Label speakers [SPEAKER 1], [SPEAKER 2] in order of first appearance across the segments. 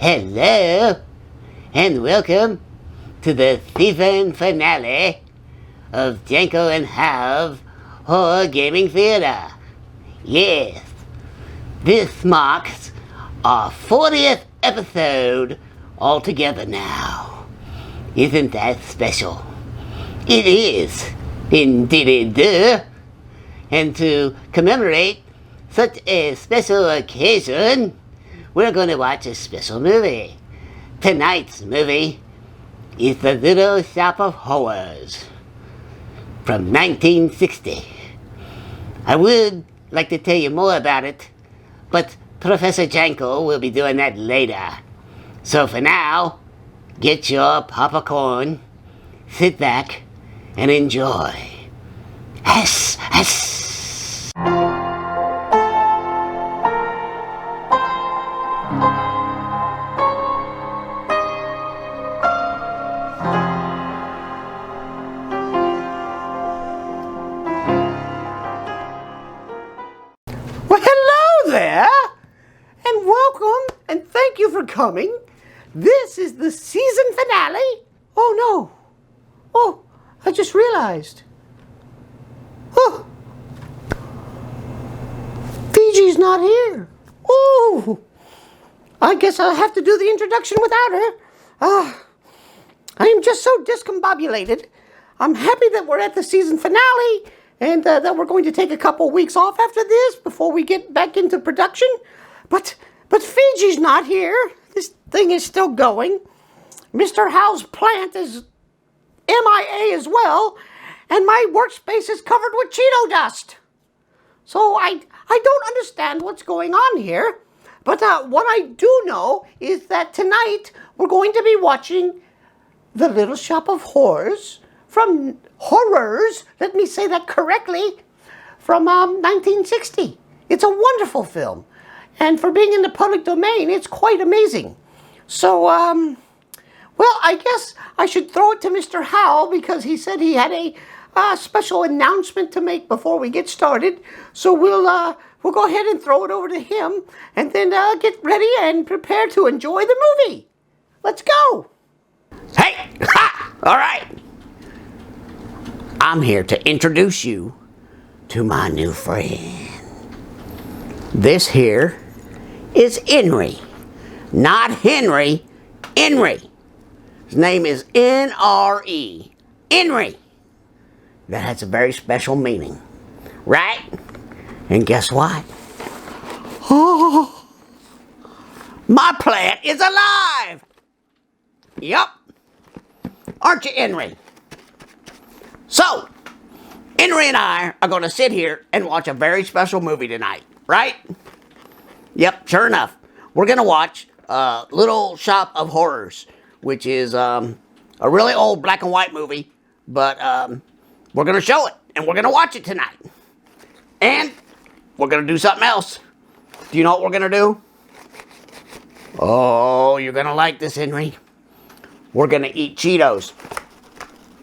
[SPEAKER 1] Hello, and welcome to the season finale of Jankyl and Howle Horror Gaming Theater. Yes, this marks our 40th episode altogether now. Isn't that special? It is, indeed. And to commemorate such a special occasion, we're going to watch a special movie. Tonight's movie is The Little Shop of Horrors from 1960. I would like to tell you more about it, but Professor Jankyl will be doing that later. So for now, get your popcorn, sit back, and enjoy. Hiss, hiss.
[SPEAKER 2] Well, hello there, and welcome, and thank you for coming. This is the season finale. Oh, no. Oh, I just realized. Oh, Fiji's not here. Oh, I guess I'll have to do the introduction without her. I am just so discombobulated. I'm happy that we're at the season finale and that we're going to take a couple weeks off after this before we get back into production. But Fiji's not here. This thing is still going. Mr. Howle's plant is MIA as well, and my workspace is covered with Cheeto dust. So I don't understand what's going on here. But what I do know is that tonight we're going to be watching The Little Shop of Horrors from Horrors, let me say that correctly, from 1960. It's a wonderful film. And for being in the public domain, it's quite amazing. So, well, I guess I should throw it to Mr. Howle because he said he had a special announcement to make before we get started. So we'll go ahead and throw it over to him and then get ready and prepare to enjoy the movie. Let's go.
[SPEAKER 1] Hey! Ha! All right. I'm here to introduce you to my new friend. This here is Henry. Not Henry, Henry. His name is N-R-E. Henry. That has a very special meaning, right? And guess what? Oh, my plant is alive! Yup. Aren't you, Henry? So, Henry and I are going to sit here and watch a very special movie tonight, right? Yep, sure enough. We're going to watch Little Shop of Horrors, which is a really old black and white movie, but we're going to show it, and we're going to watch it tonight. And we're going to do something else. Do you know what we're going to do? Oh, you're going to like this, Henry. We're going to eat Cheetos.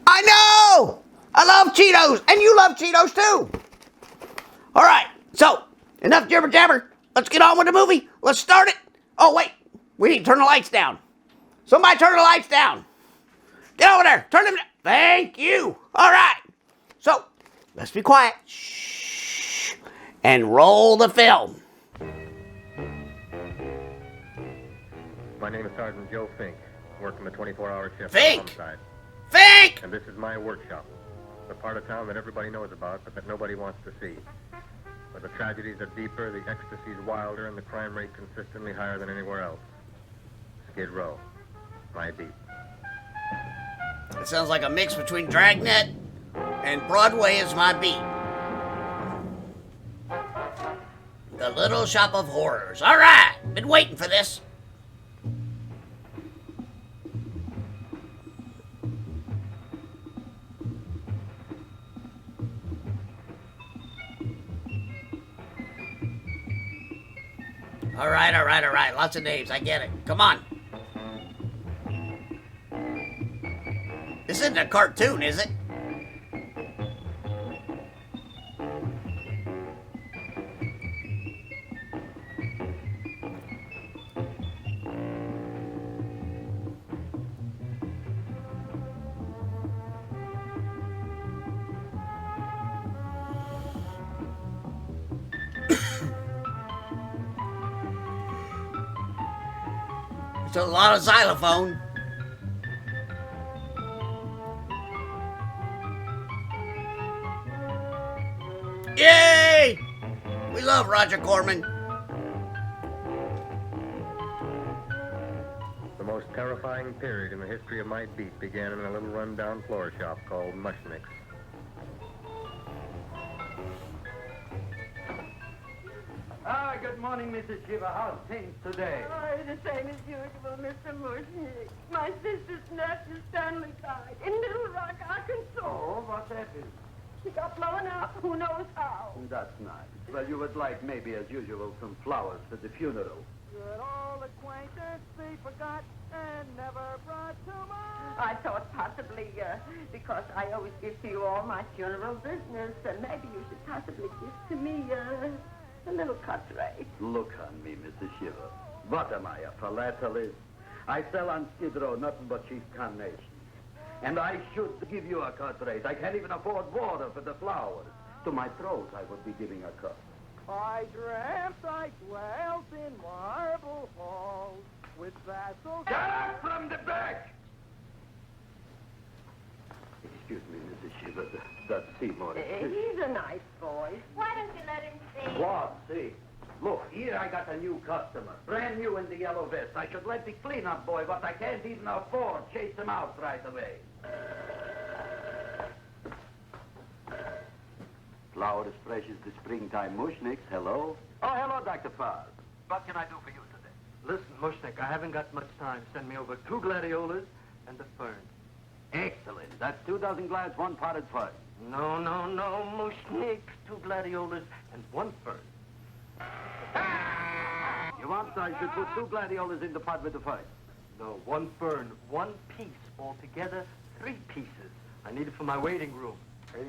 [SPEAKER 1] I know! I love Cheetos, and you love Cheetos too. All right, so enough jibber jabber. Let's get on with the movie. Let's start it. Oh, wait, we need to turn the lights down. Somebody turn the lights down. Get over there, turn them down. Thank you. All right, so let's be quiet. Shh, and roll the film.
[SPEAKER 3] My name is Sergeant Joe Fink, working the 24-hour shift.
[SPEAKER 1] Fink!
[SPEAKER 3] On
[SPEAKER 1] Fink!
[SPEAKER 3] and this is my workshop, the part of town that everybody knows about, but that nobody wants to see. Where the tragedies are deeper, the ecstasy's wilder, and the crime rate consistently higher than anywhere else. Skid Row, my beat.
[SPEAKER 1] It sounds like a mix between Dragnet and Broadway is my beat. The Little Shop of Horrors. All right, been waiting for this. All right. Lots of names. I get it. Come on. This isn't a cartoon, is it?
[SPEAKER 2] It's a lot of xylophone. Yay! We love Roger Corman.
[SPEAKER 3] The most terrifying period in the history of my beat began in a little run-down floor shop called Mushnick's.
[SPEAKER 4] Good morning, Mrs. Shiva. How's things today?
[SPEAKER 5] Oh, the same as usual, Mr. Mushnick. My sister's nephew Stanley died in Little Rock, Arkansas.
[SPEAKER 4] Oh, what happened?
[SPEAKER 5] He got blown up. Who knows how?
[SPEAKER 4] That's nice. Well, you would like, maybe as usual, some flowers for the funeral.
[SPEAKER 5] Good old acquaintance be forgot and never brought to mind. I thought possibly, because I always give to you all my funeral business, maybe you should possibly give to me, a little cut rate.
[SPEAKER 4] Look on me, Mrs. Shiva. What am I, a philatelist? I sell on Skid Row nothing but cheap carnations. And I should give you a cut rate. I can't even afford water for the flowers. To my throat, I would be giving a cut.
[SPEAKER 5] I dreamt I dwelt in marble halls with vassals.
[SPEAKER 4] Get up from the back! Excuse me, Mrs. Shiva. That's Seymour.
[SPEAKER 5] He's a nice boy.
[SPEAKER 6] Why don't you let him see?
[SPEAKER 4] What? See? Look, here I got a new customer. Brand new in the yellow vest. I should let the cleanup boy, but I can't even afford chase him out right away. Flower as fresh as the springtime Mushnicks. Hello? Oh, hello, Dr. Farr. What can I do for you today?
[SPEAKER 7] Listen, Mushnick, I haven't got much time. Send me over 2 gladiolas and a fern.
[SPEAKER 4] Excellent. That's 2 dozen glads, 1 potted fern.
[SPEAKER 7] No, Mushnick. 2 gladiolas and 1 fern.
[SPEAKER 4] You want I should put 2 gladiolas in the pot with the fern?
[SPEAKER 7] No, 1 fern, 1 piece. Altogether, 3 pieces. I need it for my waiting room.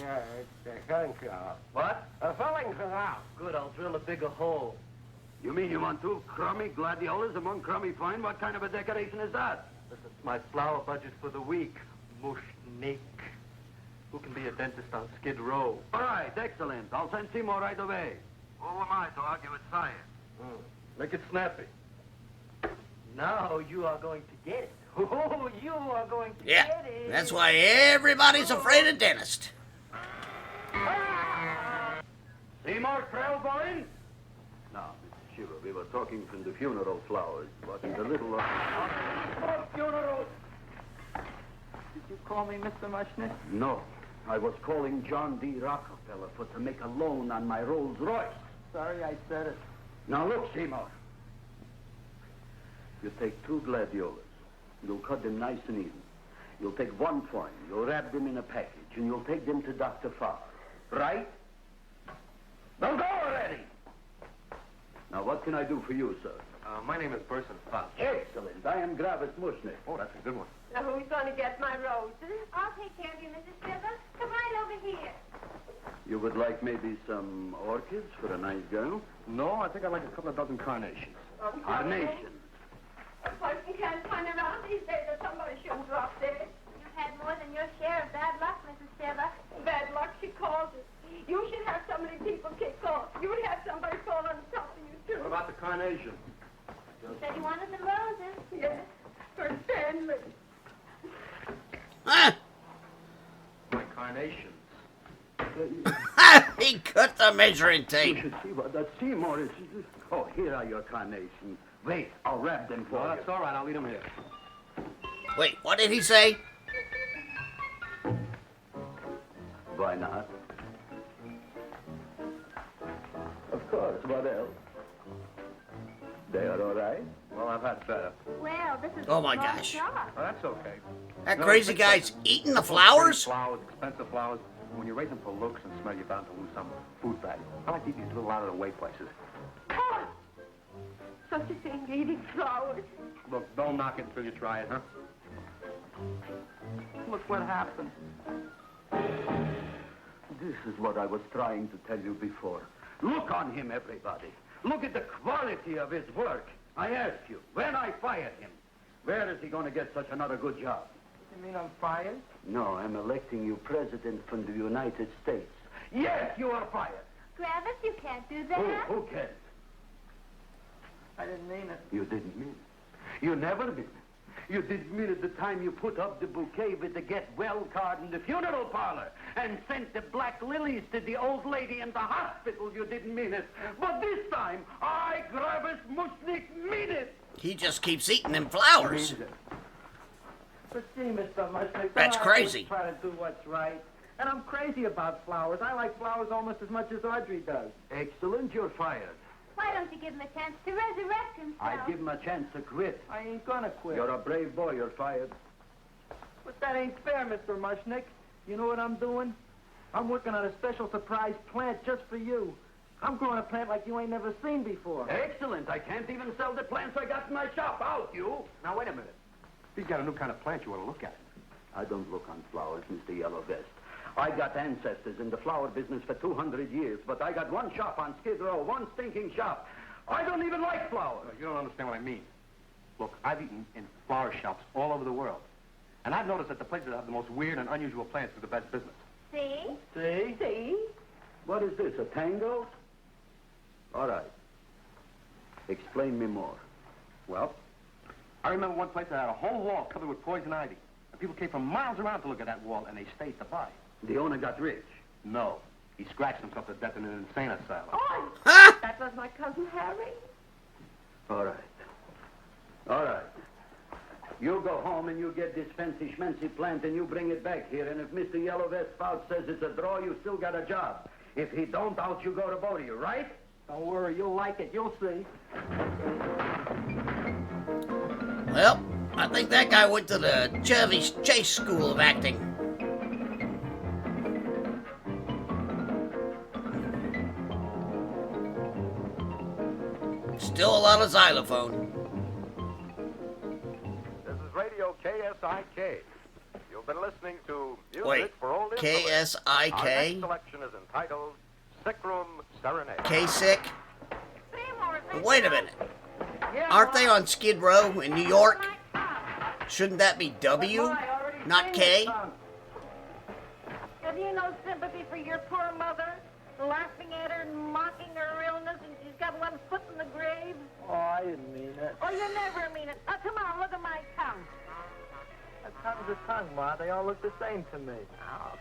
[SPEAKER 8] Yeah, it's Jankyl.
[SPEAKER 7] What?
[SPEAKER 8] A filling's enough.
[SPEAKER 7] Good, I'll drill a bigger hole.
[SPEAKER 4] You mean you want 2 crummy gladiolas and 1 crummy fern? What kind of a decoration is that?
[SPEAKER 7] Listen, it's my flower budget for the week. Mushnick. Who can be a dentist on Skid Row?
[SPEAKER 4] All right, excellent. I'll send Seymour right away. Who am I to argue with science?
[SPEAKER 7] Make it snappy. Now you are going to get it. Oh, you are going to get it.
[SPEAKER 2] That's why everybody's afraid of dentist.
[SPEAKER 4] Seymour Trailbine? No, Mr. Shiva, we were talking from the funeral flowers. Wasn't a little...
[SPEAKER 5] Funeral. Did you call me Mr. Mushnick?
[SPEAKER 4] No. I was calling John D. Rockefeller for to make a loan on my Rolls Royce.
[SPEAKER 5] Sorry I said it.
[SPEAKER 4] Now look, Seymour. You take 2 gladiolas. You'll cut them nice and even. You'll take 1 fern. You'll wrap them in a package, and you'll take them to Dr. Farr. Right? Now go already! Now, what can I do for you, sir?
[SPEAKER 7] My name is Burson Fox.
[SPEAKER 4] Excellent. I am Gravis Mushnick.
[SPEAKER 7] Oh, that's a good one.
[SPEAKER 5] Now, who's going to get my roses?
[SPEAKER 6] I'll take care of you, Mrs. Shiva. Come right over here.
[SPEAKER 4] You would like maybe some orchids for a nice girl?
[SPEAKER 7] No, I think I'd like a couple of dozen carnations.
[SPEAKER 4] Carnations.
[SPEAKER 5] A person can't turn around these days that somebody shouldn't drop dead.
[SPEAKER 6] You've had more than your share of bad luck, Mrs. Shiva.
[SPEAKER 5] Bad luck, she calls it. You should have so many people kicked off. You would have somebody fall on top of you, too.
[SPEAKER 7] What about the carnation?
[SPEAKER 6] You said you wanted some roses.
[SPEAKER 5] Yes, for Stanley.
[SPEAKER 2] Huh?
[SPEAKER 7] My carnations.
[SPEAKER 2] He cut the measuring
[SPEAKER 4] You
[SPEAKER 2] tape.
[SPEAKER 4] should see what that Seymour is. Oh, here are your carnations. Wait, I'll wrap them for
[SPEAKER 7] Oh,
[SPEAKER 4] you.
[SPEAKER 7] that's all right. I'll leave them here.
[SPEAKER 2] Wait, what did he say?
[SPEAKER 4] Why not? Of course, what else? They are all right?
[SPEAKER 7] Well, I've had better.
[SPEAKER 6] Well, this is
[SPEAKER 2] Oh, my
[SPEAKER 6] a small
[SPEAKER 2] gosh.
[SPEAKER 6] shop.
[SPEAKER 7] Oh, that's okay.
[SPEAKER 2] That
[SPEAKER 7] No,
[SPEAKER 2] crazy
[SPEAKER 7] it's
[SPEAKER 2] guy's
[SPEAKER 7] like-
[SPEAKER 2] eating the flowers?
[SPEAKER 7] Flowers, expensive flowers. When you raise them for looks and smell, you're bound to lose some food value. I like to eat these little out-of-the-way places.
[SPEAKER 5] Oh, such a thing, eating flowers.
[SPEAKER 7] Look, don't knock it until you try it, huh?
[SPEAKER 5] Look what happened.
[SPEAKER 4] This is what I was trying to tell you before. Look on him, everybody. Look at the quality of his work. I ask you, when I fired him, where is he going to get such another good job?
[SPEAKER 5] You mean I'm fired?
[SPEAKER 4] No, I'm electing you president from the United States. Yes, you are fired.
[SPEAKER 6] Gravis, you can't do that.
[SPEAKER 4] Who can't?
[SPEAKER 5] I didn't mean it.
[SPEAKER 4] You didn't mean You never mean it. You didn't mean it the time you put up the bouquet with the get well card in the funeral parlor and sent the black lilies to the old lady in the hospital. You didn't mean it. But this time, I, Gravis Mushnik, mean it.
[SPEAKER 2] He just keeps eating them flowers.
[SPEAKER 7] But see, Mr. Mushnick,
[SPEAKER 2] That's
[SPEAKER 7] I
[SPEAKER 2] crazy.
[SPEAKER 7] always try to do what's right. And I'm crazy about flowers. I like flowers almost as much as Audrey does.
[SPEAKER 4] Excellent, you're fired.
[SPEAKER 6] Why don't you give him a chance to resurrect himself?
[SPEAKER 4] I'd give him a chance to quit.
[SPEAKER 7] I ain't gonna quit.
[SPEAKER 4] You're a brave boy, you're fired.
[SPEAKER 7] But that ain't fair, Mr. Mushnick. You know what I'm doing? I'm working on a special surprise plant just for you. I'm growing a plant like you ain't never seen before.
[SPEAKER 4] Excellent. I can't even sell the plants I got in my shop. Out, you.
[SPEAKER 3] Now, wait a minute. He's got a new kind of plant you ought to look at.
[SPEAKER 4] I don't look on flowers, Mr. Yellow Vest. I got ancestors in the flower business for 200 years, but I got one shop on Skid Row, one stinking shop. I don't even like flowers.
[SPEAKER 3] No, you don't understand what I mean. Look, I've eaten in flower shops all over the world. And I've noticed that the places that have the most weird and unusual plants do the best business.
[SPEAKER 6] See?
[SPEAKER 7] See?
[SPEAKER 6] See?
[SPEAKER 4] What is this, a tango? All right. Explain me more.
[SPEAKER 3] Well, I remember one place that had a whole wall covered with poison ivy. And people came from miles around to look at that wall, and they stayed to buy.
[SPEAKER 4] The owner got rich.
[SPEAKER 3] No. He scratched himself to death in an insane asylum.
[SPEAKER 5] Oh,
[SPEAKER 2] Huh?
[SPEAKER 5] that was my cousin Harry.
[SPEAKER 4] All right. All right. You go home and you get this fancy schmancy plant and you bring it back here. And if Mr. Yellow Vest Fouts says it's a draw, you still got a job. If he don't, out you go to both of you, right?
[SPEAKER 7] Don't worry, you'll like it. You'll see.
[SPEAKER 2] Well, I think that guy went to the Chevy Chase School of Acting. Still a lot of xylophone.
[SPEAKER 9] This is Radio KSIK. You've been listening to Music
[SPEAKER 2] Wait,
[SPEAKER 9] for Old Invalids. Our
[SPEAKER 2] KSIK?
[SPEAKER 9] next selection is entitled Sick Room Serenade.
[SPEAKER 2] K-Sick? Wait a minute. Aren't they on Skid Row in New York? Shouldn't that be W, not K?
[SPEAKER 5] Have you no sympathy for your poor mother? Laughing at her and mocking her illness, and she's got one foot in the grave?
[SPEAKER 7] Oh, I didn't mean it.
[SPEAKER 5] Oh, you never mean it. Oh, come on, look at my tongue.
[SPEAKER 7] A tongue's a tongue, Ma. They all look the same to me.
[SPEAKER 5] Oh,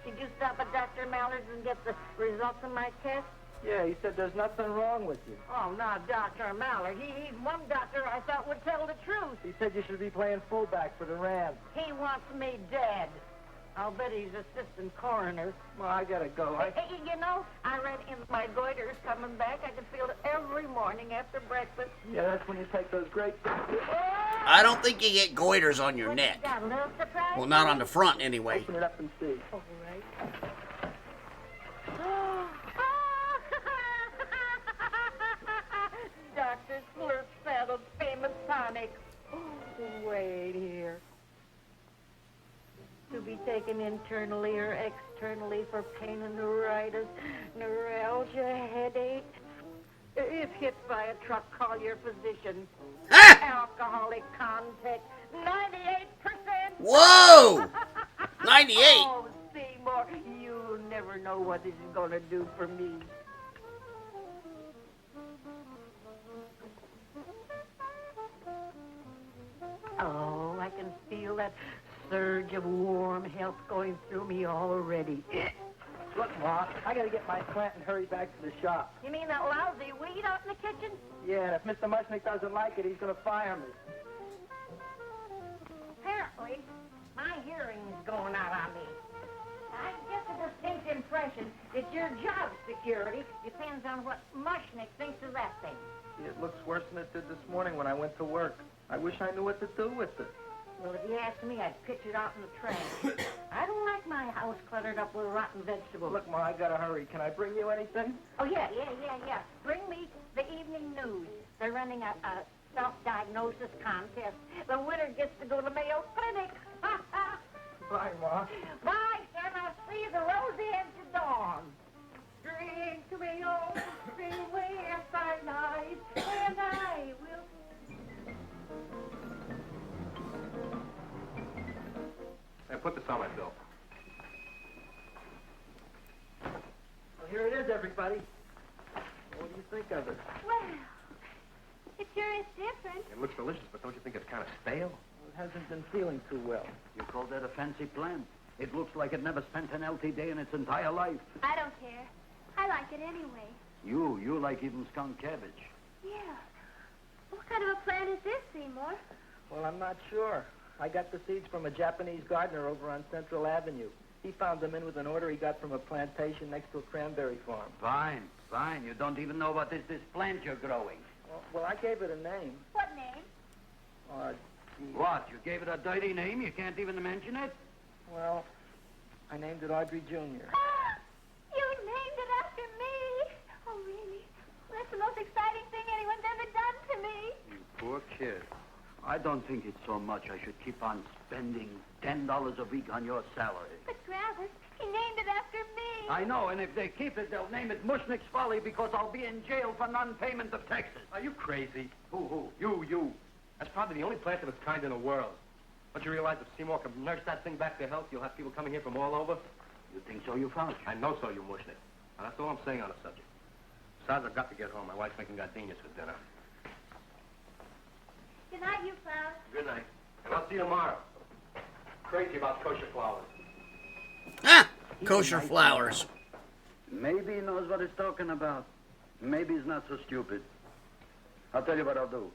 [SPEAKER 5] did you stop at Dr. Mallard's and get the results of my test?
[SPEAKER 7] Yeah, he said there's nothing wrong with you.
[SPEAKER 5] Oh, now, Dr. Mallard. He's one doctor I thought would tell the truth.
[SPEAKER 7] He said you should be playing fullback for the Rams.
[SPEAKER 5] He wants me dead. I'll bet he's assistant coroner.
[SPEAKER 7] Ma, I gotta go.
[SPEAKER 5] Hey, you know, I read in my goiter's coming back. I can feel it every morning after breakfast.
[SPEAKER 7] Yeah, that's when you take those great...
[SPEAKER 2] I don't think you get goiters on your
[SPEAKER 5] What,
[SPEAKER 2] neck.
[SPEAKER 5] you got a little surprise?
[SPEAKER 2] Well, not on the front, anyway.
[SPEAKER 7] Open it up and see.
[SPEAKER 5] All right. Dr. Slurp Saddle's famous tonic. Wait here. To be taken internally or externally for pain and neuritis, neuralgia, headache. If hit by a truck, call your physician.
[SPEAKER 2] Ah!
[SPEAKER 5] Alcoholic contact, 98%.
[SPEAKER 2] Whoa! 98.
[SPEAKER 5] Oh, Seymour, you'll never know what this is going to do for me. Oh, I can feel that surge of warm health going through me already.
[SPEAKER 7] Look, Ma, I gotta get my plant and hurry back to the shop.
[SPEAKER 5] You mean that lousy weed out in the kitchen?
[SPEAKER 7] Yeah, and if Mr. Mushnick doesn't like it, he's gonna fire me.
[SPEAKER 5] Apparently, my hearing is going out on me. I get the distinct impression that your job security depends on what Mushnick thinks of that thing.
[SPEAKER 7] It looks worse than it did this morning when I went to work. I wish I knew what to do with it.
[SPEAKER 5] Well, if you ask me, I'd pitch it out in the trash. I don't like my house cluttered up with rotten vegetables.
[SPEAKER 7] Look, Ma, I gotta hurry. Can I bring you anything?
[SPEAKER 5] Oh, yeah. Bring me the evening news. They're running a self-diagnosis contest. The winner gets to go to Mayo Clinic.
[SPEAKER 7] Bye, Ma.
[SPEAKER 5] Bye, son. I'll see you the rosy edge of dawn. Drink to me, oh, freeway, outside night, and I will...
[SPEAKER 3] Hey, put this on my bill.
[SPEAKER 7] Well, here it is, everybody. What do you think of it?
[SPEAKER 6] Well, it sure is different.
[SPEAKER 10] It looks delicious, but don't you think it's kind of stale?
[SPEAKER 7] Well, it hasn't been feeling too well.
[SPEAKER 4] You call that a fancy plant? It looks like it never spent an healthy day in its entire life.
[SPEAKER 6] I don't care. I like it anyway.
[SPEAKER 4] You like even skunk cabbage.
[SPEAKER 6] Yeah. What kind of a plant is this, Seymour?
[SPEAKER 7] Well, I'm not sure. I got the seeds from a Japanese gardener over on Central Avenue. He found them in with an order he got from a plantation next to a cranberry farm.
[SPEAKER 4] Fine. You don't even know what is this plant you're growing.
[SPEAKER 7] Well, I gave it a name.
[SPEAKER 6] What name?
[SPEAKER 4] What? You gave it a dirty name? You can't even mention it?
[SPEAKER 7] Well, I named it Audrey Jr.
[SPEAKER 6] You named it after me? Oh, really? Well, that's the most exciting thing anyone's ever done to me.
[SPEAKER 4] You poor kid. I don't think it's so much I should keep on spending $10 a week on your salary.
[SPEAKER 6] But, Travis, he named it after me.
[SPEAKER 4] I know, and if they keep it, they'll name it Mushnick's Folly because I'll be in jail for non-payment of taxes.
[SPEAKER 10] Are you crazy?
[SPEAKER 4] Who? You.
[SPEAKER 10] That's probably the only plant of its kind in the world. Don't you realize if Seymour can nurse that thing back to health, you'll have people coming here from all over?
[SPEAKER 4] You think so, you found?
[SPEAKER 10] I know so, you mushnick. Now, that's all I'm saying on the subject. Besides, I've got to get home. My wife's making gardenias for dinner.
[SPEAKER 6] Good night, you fellas.
[SPEAKER 10] Good night. And I'll see you tomorrow. Crazy about kosher flowers.
[SPEAKER 2] Ah, kosher flowers.
[SPEAKER 4] Maybe he knows what he's talking about. Maybe he's not so stupid. I'll tell you what I'll do.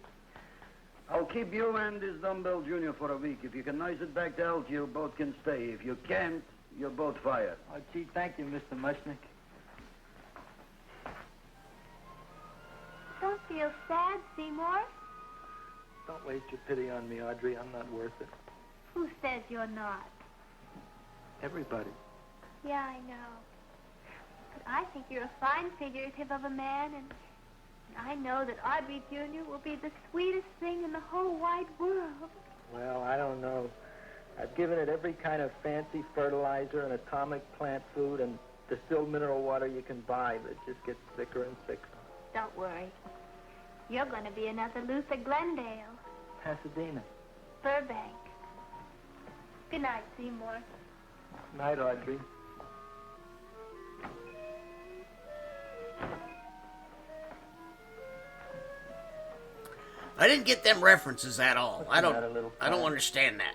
[SPEAKER 4] I'll keep you and this dumbbell junior for a week. If you can nurse it back to health, you both can stay. If you can't, you're both fired.
[SPEAKER 7] Oh, gee, thank you, Mr. Mushnick.
[SPEAKER 6] Don't feel sad, Seymour.
[SPEAKER 7] Don't waste your pity on me, Audrey. I'm not worth it.
[SPEAKER 6] Who says you're not?
[SPEAKER 7] Everybody.
[SPEAKER 6] Yeah, I know. But I think you're a fine figurative of a man, and I know that Audrey Jr. will be the sweetest thing in the whole wide world.
[SPEAKER 7] Well, I don't know. I've given it every kind of fancy fertilizer and atomic plant food and distilled mineral water you can buy, but it just gets thicker and thicker.
[SPEAKER 6] Don't worry. You're going to be another Luther Glendale.
[SPEAKER 7] Pasadena.
[SPEAKER 6] Burbank. Good night, Seymour.
[SPEAKER 7] Night, Audrey.
[SPEAKER 2] I didn't get them references at all.
[SPEAKER 7] What's
[SPEAKER 2] I
[SPEAKER 7] the matter, little
[SPEAKER 2] don't
[SPEAKER 7] pal?
[SPEAKER 2] understand that.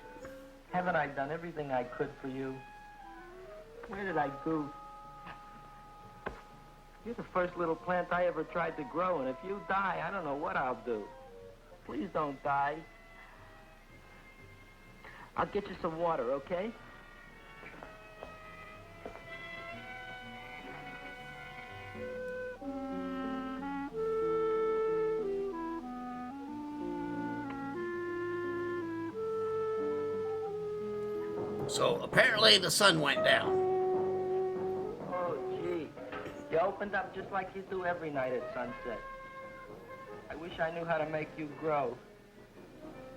[SPEAKER 7] Haven't I done everything I could for you? Where did I goof? You're the first little plant I ever tried to grow, and if you die, I don't know what I'll do. Please don't die. I'll get you some water, okay?
[SPEAKER 2] So apparently the sun went down.
[SPEAKER 7] Oh, gee. You opened up just like you do every night at sunset. I wish I knew how to make you grow.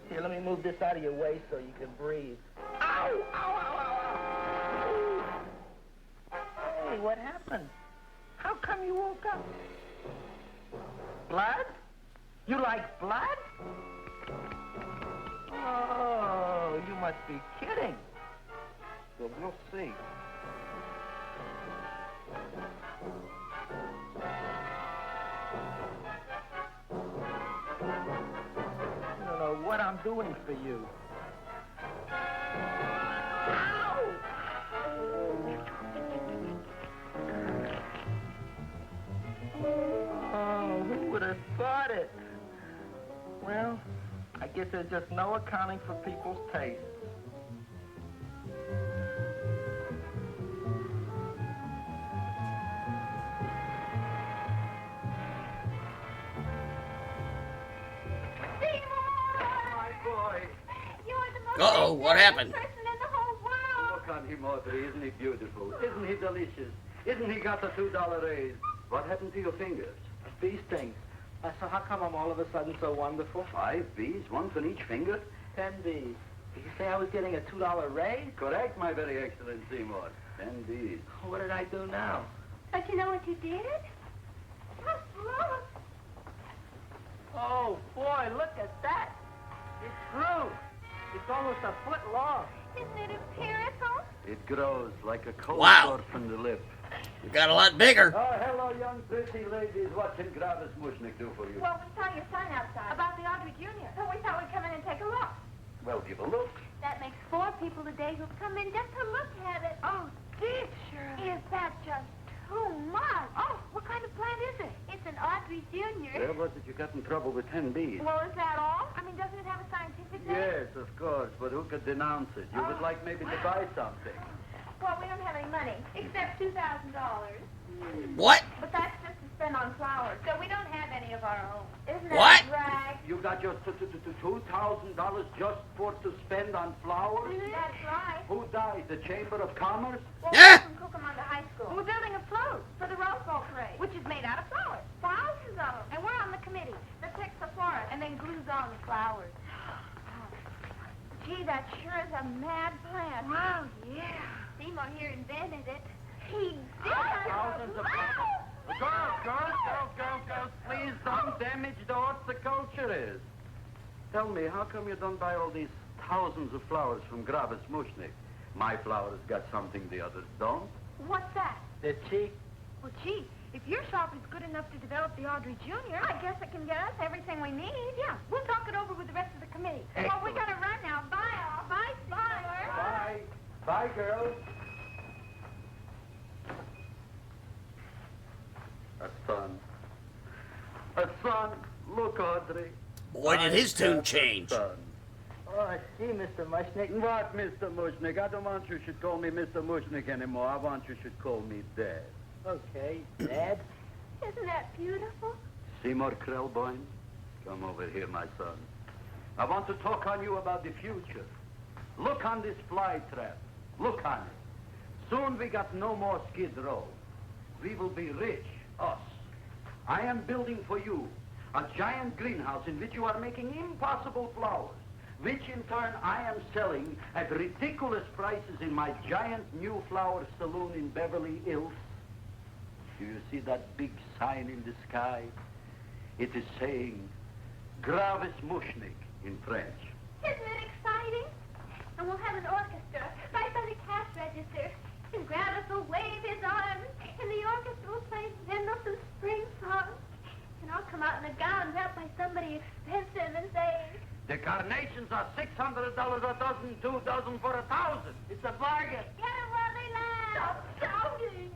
[SPEAKER 7] Here, let me move this out of your way so you can breathe. Ow! Ow, ow, ow, ow! Hey, what happened? How come you woke up? Blood? You like blood? Oh, you must be kidding. Well, we'll see. I don't know what I'm doing for you. Ow! Oh, who would have thought it? Well, I guess there's just no accounting for people's tastes.
[SPEAKER 2] Uh-oh, what happened?
[SPEAKER 6] Person in the whole world.
[SPEAKER 4] Look on him, Audrey. Isn't he beautiful? Isn't he delicious? Isn't he got a $2 raise? What happened to your fingers?
[SPEAKER 7] These things. So how come I'm all of a sudden so wonderful?
[SPEAKER 4] 5 B's, one for each finger?
[SPEAKER 7] 10 B's. Did you say I was getting a $2 raise?
[SPEAKER 4] Correct, my very excellent Seymour. 10 B's.
[SPEAKER 7] What did I do now?
[SPEAKER 6] Don't you know what you did? Look.
[SPEAKER 7] Oh, boy, look at that. It grew. It's almost a foot long.
[SPEAKER 6] Isn't it empirical?
[SPEAKER 4] It grows like a cold
[SPEAKER 2] Wow.
[SPEAKER 4] sore from the lip.
[SPEAKER 2] You got a lot bigger.
[SPEAKER 4] Oh, hello, young pretty ladies. What can Gravis Mushnick do for you?
[SPEAKER 6] Well, we saw your son outside. About the Audrey Jr.
[SPEAKER 4] some trouble with 10 bees.
[SPEAKER 6] Well, is that all? I mean, doesn't it have a scientific name?
[SPEAKER 4] Yes, of course, but who could denounce it? You would like maybe to buy something.
[SPEAKER 6] Well, we don't have any money, except $2,000.
[SPEAKER 1] What?
[SPEAKER 6] But that's just to spend on flowers, so we don't have any of our own. Isn't that
[SPEAKER 1] What?
[SPEAKER 6] a drag?
[SPEAKER 4] You got your $2,000 just to spend on flowers?
[SPEAKER 6] That's right.
[SPEAKER 4] Who died? The Chamber of Commerce?
[SPEAKER 6] Well,
[SPEAKER 1] Yeah.
[SPEAKER 6] we're from Cucamonga High School. We're building a float for the Rose Bowl parade, which is made out of flowers. Thousands of them. And we're on the committee that picks the florist and then glues on the flowers. Gee, that sure is a mad plan. Wow, yeah. Seymour here invented it. He did.
[SPEAKER 4] Thousands of Girls, please don't damage the horticulture is. Tell me, how come you don't buy all these thousands of flowers from Gravis Mushnik? My flowers got something the others don't.
[SPEAKER 6] What's that?
[SPEAKER 7] They're cheap.
[SPEAKER 6] Well, gee, if your shop is good enough to develop the Audrey Jr., I guess it can get us everything we need. Yeah, we'll talk it over with the rest of the committee. Well, we gotta run now. Bye, all. Bye, Seymour.
[SPEAKER 4] Bye. Bye, girls. A son. Look, Audrey.
[SPEAKER 1] Boy, did his tune change.
[SPEAKER 4] Son.
[SPEAKER 7] Oh, I see, Mr. Mushnick.
[SPEAKER 4] What, Mr. Mushnik? I don't want you should call me Mr. Mushnik anymore. I want you should call me Dad.
[SPEAKER 7] Okay, Dad.
[SPEAKER 6] Isn't that beautiful?
[SPEAKER 4] Seymour Krellboyne, come over here, my son. I want to talk on you about the future. Look on this fly trap. Look on it. Soon we got no more Skid Row. We will be rich, us. I am building for you a giant greenhouse in which you are making impossible flowers, which in turn I am selling at ridiculous prices in my giant new flower saloon in Beverly Hills. Do you see that big sign in the sky? It is saying, Gravis Mushnik in French.
[SPEAKER 6] Isn't it exciting? And we'll have an orchestra right by the cash register. And Gravis will wave his arms, and the orchestra will play Mendelssohn's spring song. And I'll come out in a gown wrapped by somebody expensive and say,
[SPEAKER 4] The carnations are $600 a dozen, 2 dozen for $1,000. It's a bargain.
[SPEAKER 6] get him while they laugh.
[SPEAKER 5] Stop shouting.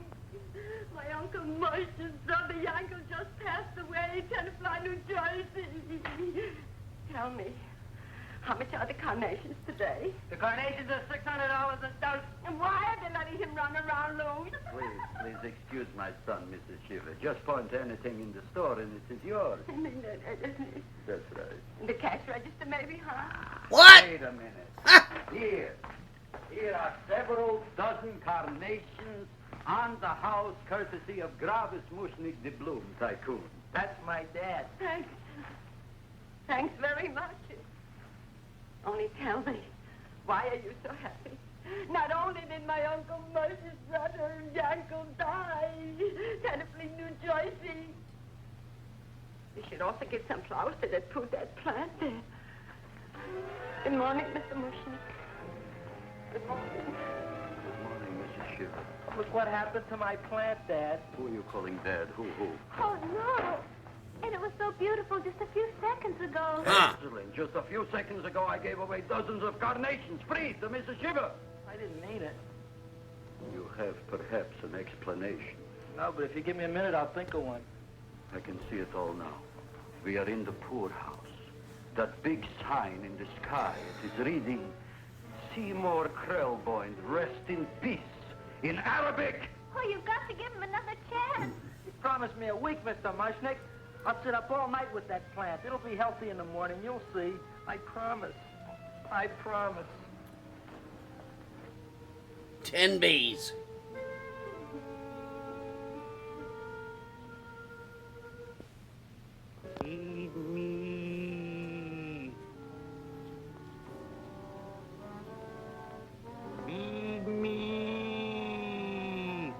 [SPEAKER 5] My Uncle Marsh's brother Jankyl just passed away, Tenafly, New Jersey. Tell me, how much are the carnations today?
[SPEAKER 7] The carnations are $600 a dozen.
[SPEAKER 5] And why are they letting him run around loose?
[SPEAKER 4] Please excuse my son, Mrs. Shiver. Just point to anything in the store and it is yours.
[SPEAKER 5] I mean,
[SPEAKER 4] That's right.
[SPEAKER 5] the cash register maybe, huh?
[SPEAKER 1] What?
[SPEAKER 4] Wait a minute. Here are several dozen carnations on the house courtesy of Gravis Mushnik, the Bloom Tycoon.
[SPEAKER 7] That's my dad.
[SPEAKER 5] Thanks. Thanks very much. Only tell me, why are you so happy? Not only did my Uncle Marsh's brother Jankyl die, Tenafly, New Jersey. You should also get some flowers to that prove that plant there. Good morning, Mr. Mushnik. Good morning.
[SPEAKER 4] Good morning, Mrs. Shiver.
[SPEAKER 7] Look what happened to my plant, Dad.
[SPEAKER 4] Who are you calling Dad? Who?
[SPEAKER 6] Oh, no. And it was so beautiful just a few seconds ago.
[SPEAKER 1] Huh.
[SPEAKER 4] Excellent. Just a few seconds ago, I gave away dozens of carnations free to Mrs. Shiver.
[SPEAKER 7] I didn't mean it.
[SPEAKER 4] You have perhaps an explanation.
[SPEAKER 7] No, but if you give me a minute, I'll think of one.
[SPEAKER 4] I can see it all now. We are in the poorhouse. That big sign in the sky, it is reading, Seymour Krellboyne, rest in peace, in Arabic.
[SPEAKER 6] Oh, you've got to give him another chance.
[SPEAKER 7] You promised me a week, Mr. Mushnick. I'll sit up all night with that plant. It'll be healthy in the morning. You'll see. I promise. I promise.
[SPEAKER 1] 10 bees.
[SPEAKER 4] Feed me. Feed me.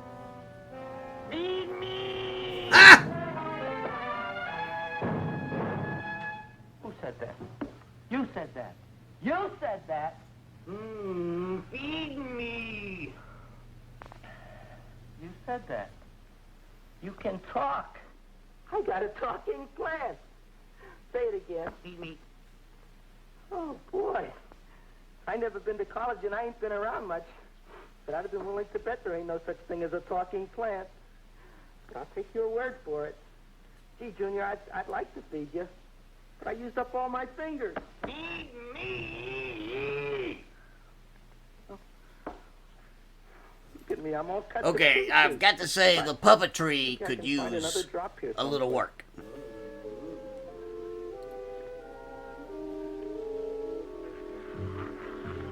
[SPEAKER 4] Feed me.
[SPEAKER 1] Ah!
[SPEAKER 7] Who said that? You said that. You said that.
[SPEAKER 4] Feed me.
[SPEAKER 7] You said that. You can talk. I got a talking plant. Say it again.
[SPEAKER 4] Feed me.
[SPEAKER 7] Oh, boy. I never been to college and I ain't been around much. But I'd have been willing to bet there ain't no such thing as a talking plant. But I'll take your word for it. Gee, Junior, I'd like to feed you, but I used up all my fingers.
[SPEAKER 4] Feed me!
[SPEAKER 7] Look at me, I'm all cut.
[SPEAKER 1] Okay,
[SPEAKER 7] to
[SPEAKER 1] I've
[SPEAKER 7] pieces.
[SPEAKER 1] got to say the puppetry
[SPEAKER 7] I
[SPEAKER 1] could
[SPEAKER 7] can find another
[SPEAKER 1] use
[SPEAKER 7] drop here
[SPEAKER 1] a little
[SPEAKER 7] somewhere.
[SPEAKER 1] work.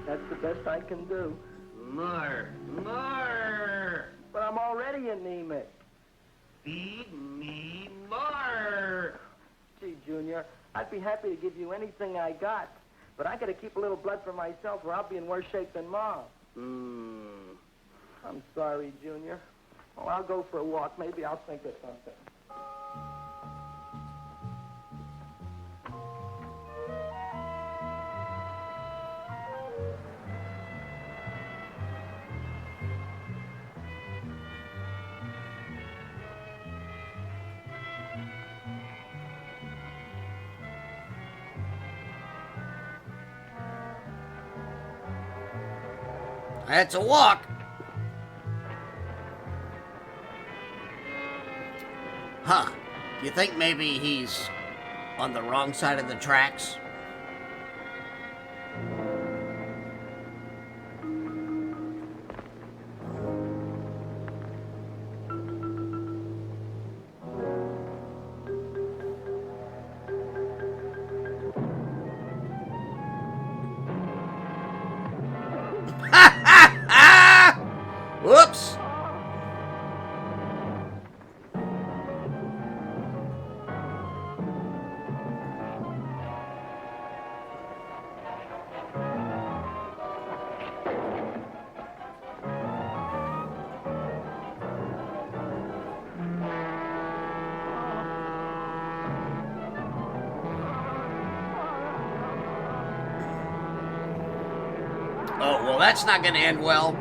[SPEAKER 7] That's the best I can do.
[SPEAKER 4] More!
[SPEAKER 7] But I'm already anemic.
[SPEAKER 4] Feed me more!
[SPEAKER 7] Gee, Junior, I'd be happy to give you anything I got, but I gotta keep a little blood for myself or I'll be in worse shape than Mom. I'm sorry, Junior. Well, I'll go for a walk. Maybe I'll think of something.
[SPEAKER 1] That's a walk. Huh. You think maybe he's on the wrong side of the tracks? Whoops! Oh, well, that's not going to end well.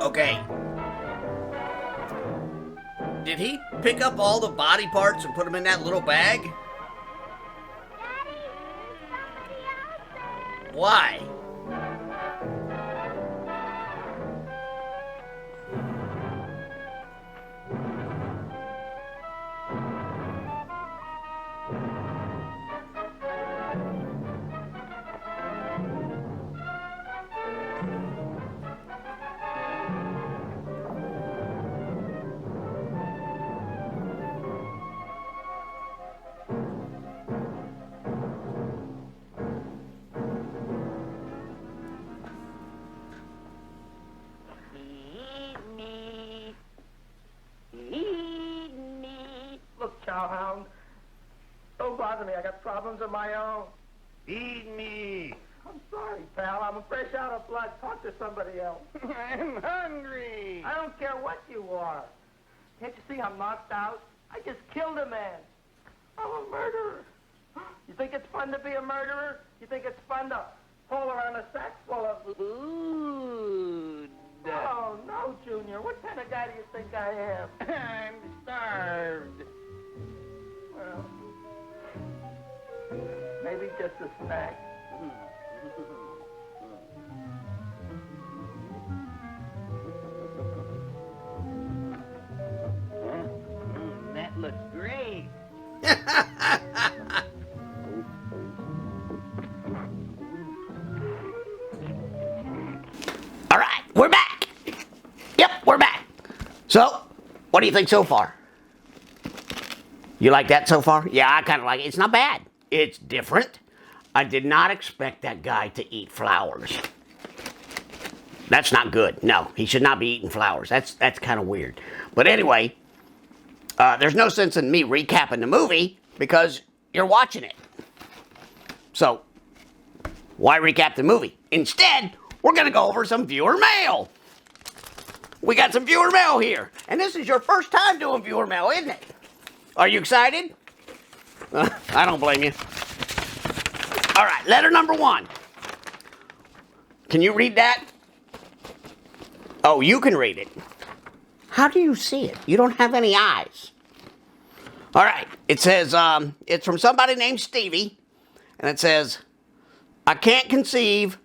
[SPEAKER 1] Okay. Did he pick up all the body parts and put them in that little bag?
[SPEAKER 6] Daddy, somebody out there.
[SPEAKER 1] Why?
[SPEAKER 7] Look, cowhound, don't bother me. I got problems of my own.
[SPEAKER 4] Feed me!
[SPEAKER 7] I'm sorry, pal. I'm fresh out of blood. Talk to somebody else.
[SPEAKER 4] I'm hungry!
[SPEAKER 7] I don't care what you are. Can't you see I'm knocked out? I just killed a man. I'm a murderer. You think it's fun to be a murderer? You think it's fun to haul around a sack full of
[SPEAKER 4] Food!
[SPEAKER 7] Oh, no, Junior. What kind of guy do you think I am?
[SPEAKER 4] I'm starved.
[SPEAKER 7] Well, maybe just a snack.
[SPEAKER 4] That looks great.
[SPEAKER 1] All right, we're back. Yep, we're back. So, what do you think so far? You like that so far? Yeah, I kind of like it. It's not bad. It's different. I did not expect that guy to eat flowers. That's not good. No, he should not be eating flowers. That's kind of weird. But anyway, there's no sense in me recapping the movie because you're watching it. So, why recap the movie? Instead, we're going to go over some viewer mail.
[SPEAKER 2] we got some viewer mail here. And this is your first time doing viewer mail, isn't it? Are you excited? I don't blame you. All right, letter number 1. Can you read that? Oh, you can read it. How do you see it? You don't have any eyes. All right, it says, it's from somebody named Stevie, and it says, I can't conceive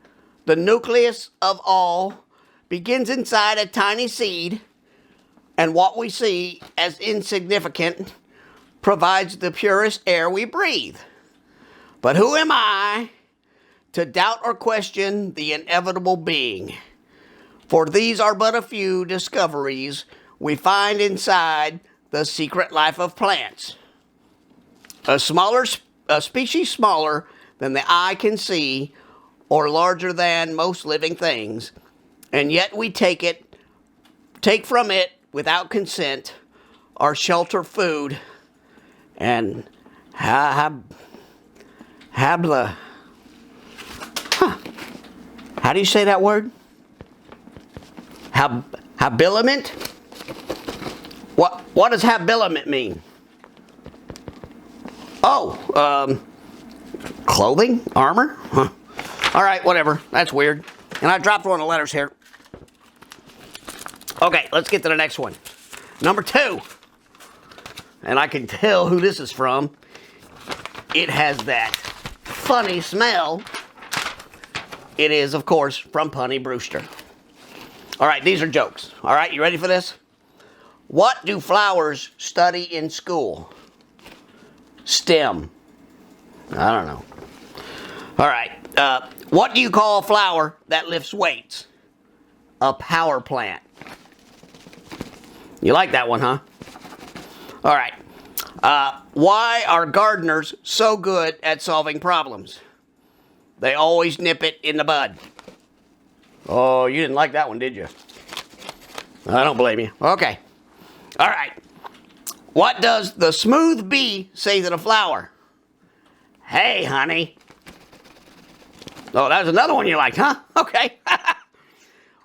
[SPEAKER 2] the nucleus of all begins inside a tiny seed, and what we see as insignificant provides the purest air we breathe. But who am I to doubt or question the inevitable being? For these are but a few discoveries we find inside the secret life of plants. A species smaller than the eye can see, or larger than most living things, and yet we take from it without consent our shelter, food, and habla. Huh. How do you say that word? Habiliment? What does habiliment mean? Oh, clothing? Armor? Huh. All right, whatever. That's weird. And I dropped one of the letters here. Okay, let's get to the next one. Number 2. And I can tell who this is from. It has that funny smell. It is, of course, from Punny Brewster. All right, these are jokes. All right, you ready for this? What do flowers study in school? STEM. I don't know. All right, what do you call a flower that lifts weights? A power plant. You like that one, huh? All right. Why are gardeners so good at solving problems? They always nip it in the bud. Oh, you didn't like that one, did you? I don't blame you. Okay. All right. What does the smooth bee say to the flower? Hey, honey. Oh, that was another one you liked, huh? Okay.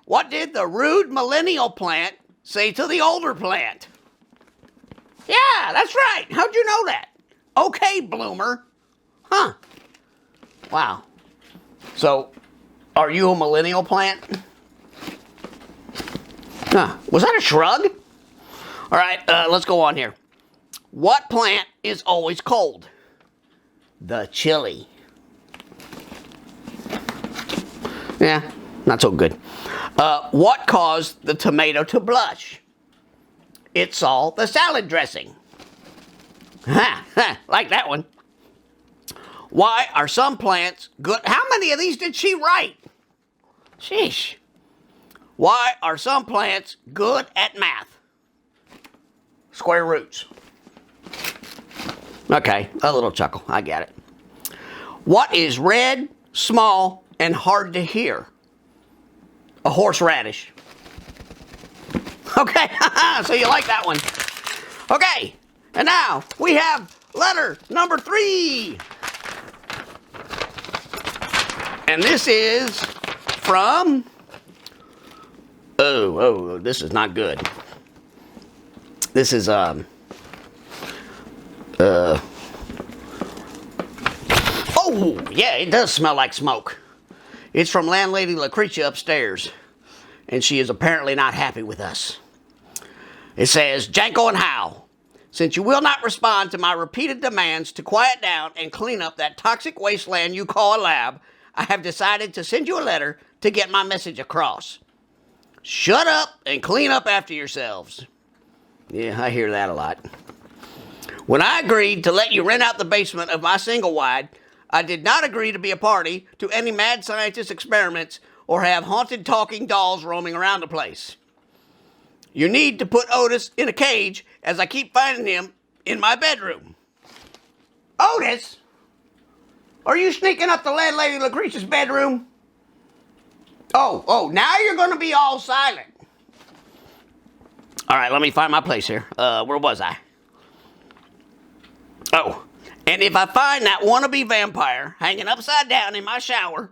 [SPEAKER 2] What did the rude millennial plant say to the older plant? Yeah, that's right. How'd you know that? Okay, bloomer. Huh. Wow. So, are you a millennial plant? Huh. Was that a shrug? All right, let's go on here. What plant is always cold? The chili. Yeah, not so good. What caused the tomato to blush? It saw the salad dressing. Like that one. Why are some plants good? How many of these did she write? Sheesh. Why are some plants good at math? Square roots. Okay, a little chuckle. I get it. What is red, small, and hard to hear? A horseradish. Okay, so you like that one. Okay, and now we have letter number 3. And this is from... Oh, this is not good. This is, oh, yeah, it does smell like smoke. It's from landlady Lucretia upstairs. And she is apparently not happy with us. It says, Jankyl and Howle, since you will not respond to my repeated demands to quiet down and clean up that toxic wasteland you call a lab, I have decided to send you a letter to get my message across. Shut up and clean up after yourselves. Yeah, I hear that a lot. When I agreed to let you rent out the basement of my single wide, I did not agree to be a party to any mad scientist experiments or have haunted talking dolls roaming around the place. You need to put Otis in a cage as I keep finding him in my bedroom. Otis? Are you sneaking up to landlady Lucretia's bedroom? Oh, now you're going to be all silent. All right, let me find my place here. Where was I? Oh, and if I find that wannabe vampire hanging upside down in my shower,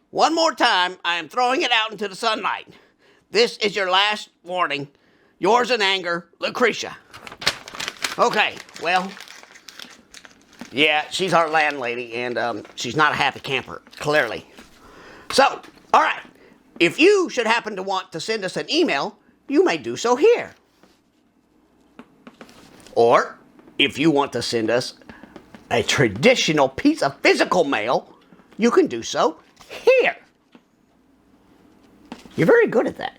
[SPEAKER 2] one more time, I am throwing it out into the sunlight. this is your last warning. Yours in anger, Lucretia. Okay, well, yeah, she's our landlady, and she's not a happy camper, clearly. So, all right, if you should happen to want to send us an email, you may do so here. Or, if you want to send us a traditional piece of physical mail, you can do so here. You're very good at that.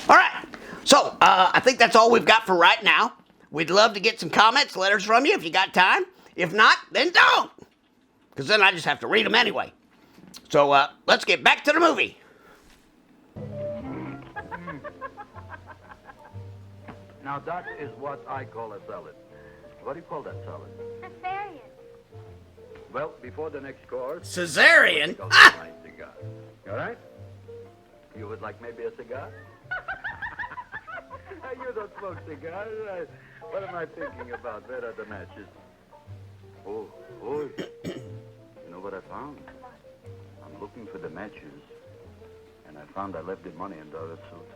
[SPEAKER 2] All right, so I think that's all we've got for right now. We'd love to get some comments, letters from you if you got time. If not, then don't, because then I just have to read them anyway. So let's get back to the movie.
[SPEAKER 4] Now that is what I call a salad. What do you call that salad?
[SPEAKER 6] Cesarean.
[SPEAKER 4] Well, before the next course...
[SPEAKER 2] Cesarean?
[SPEAKER 4] My cigar. All right? You would like maybe a cigar? You don't smoke cigars. What am I thinking about? Where are the matches? Oh. You know what I found? I'm looking for the matches, and I found I left the money in Dora's suit.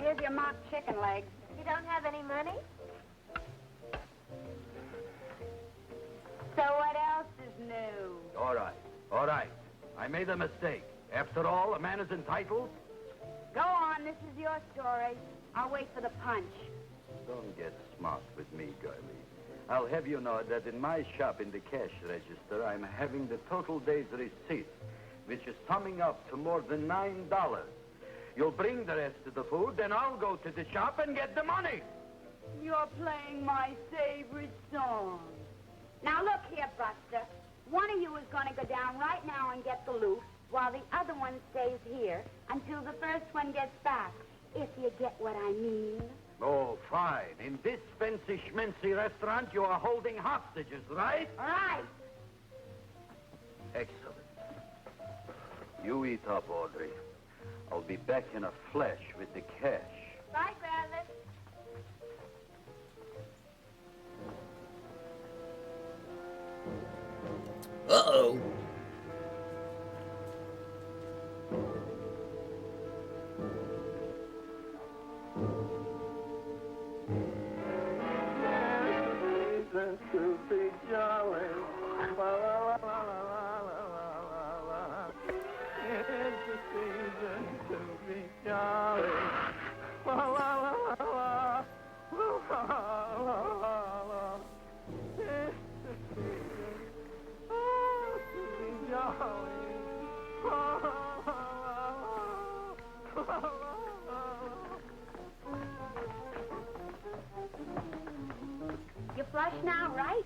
[SPEAKER 5] Here's your mock chicken legs.
[SPEAKER 6] You don't have any money?
[SPEAKER 5] So what else is new?
[SPEAKER 4] All right. I made a mistake. After all, a man is entitled.
[SPEAKER 5] Go on, this is your story. I'll wait for the punch.
[SPEAKER 4] Don't get smart with me, girlie. I'll have you know that in my shop in the cash register, I'm having the total day's receipt, which is summing up to more than $9. You'll bring the rest of the food, then I'll go to the shop and get the money.
[SPEAKER 5] You're playing my favorite song. Now look here, Buster. One of you is going to go down right now and get the loot, while the other one stays here until the first one gets back, if you get what I mean.
[SPEAKER 4] Oh, fine. In this fancy schmancy restaurant, you are holding hostages, right?
[SPEAKER 5] Right.
[SPEAKER 4] Excellent. You eat up, Audrey. I'll be back in a flash with the cash.
[SPEAKER 6] Bye, Gravis.
[SPEAKER 2] Uh-oh.
[SPEAKER 7] To be jolly. La, la, la, la, la, la, la, la. It's the season to be jolly. La, la, la, la, la. La, la, la, la. It's the season to be jolly. La, la, la, la, la.
[SPEAKER 6] You flush now, right?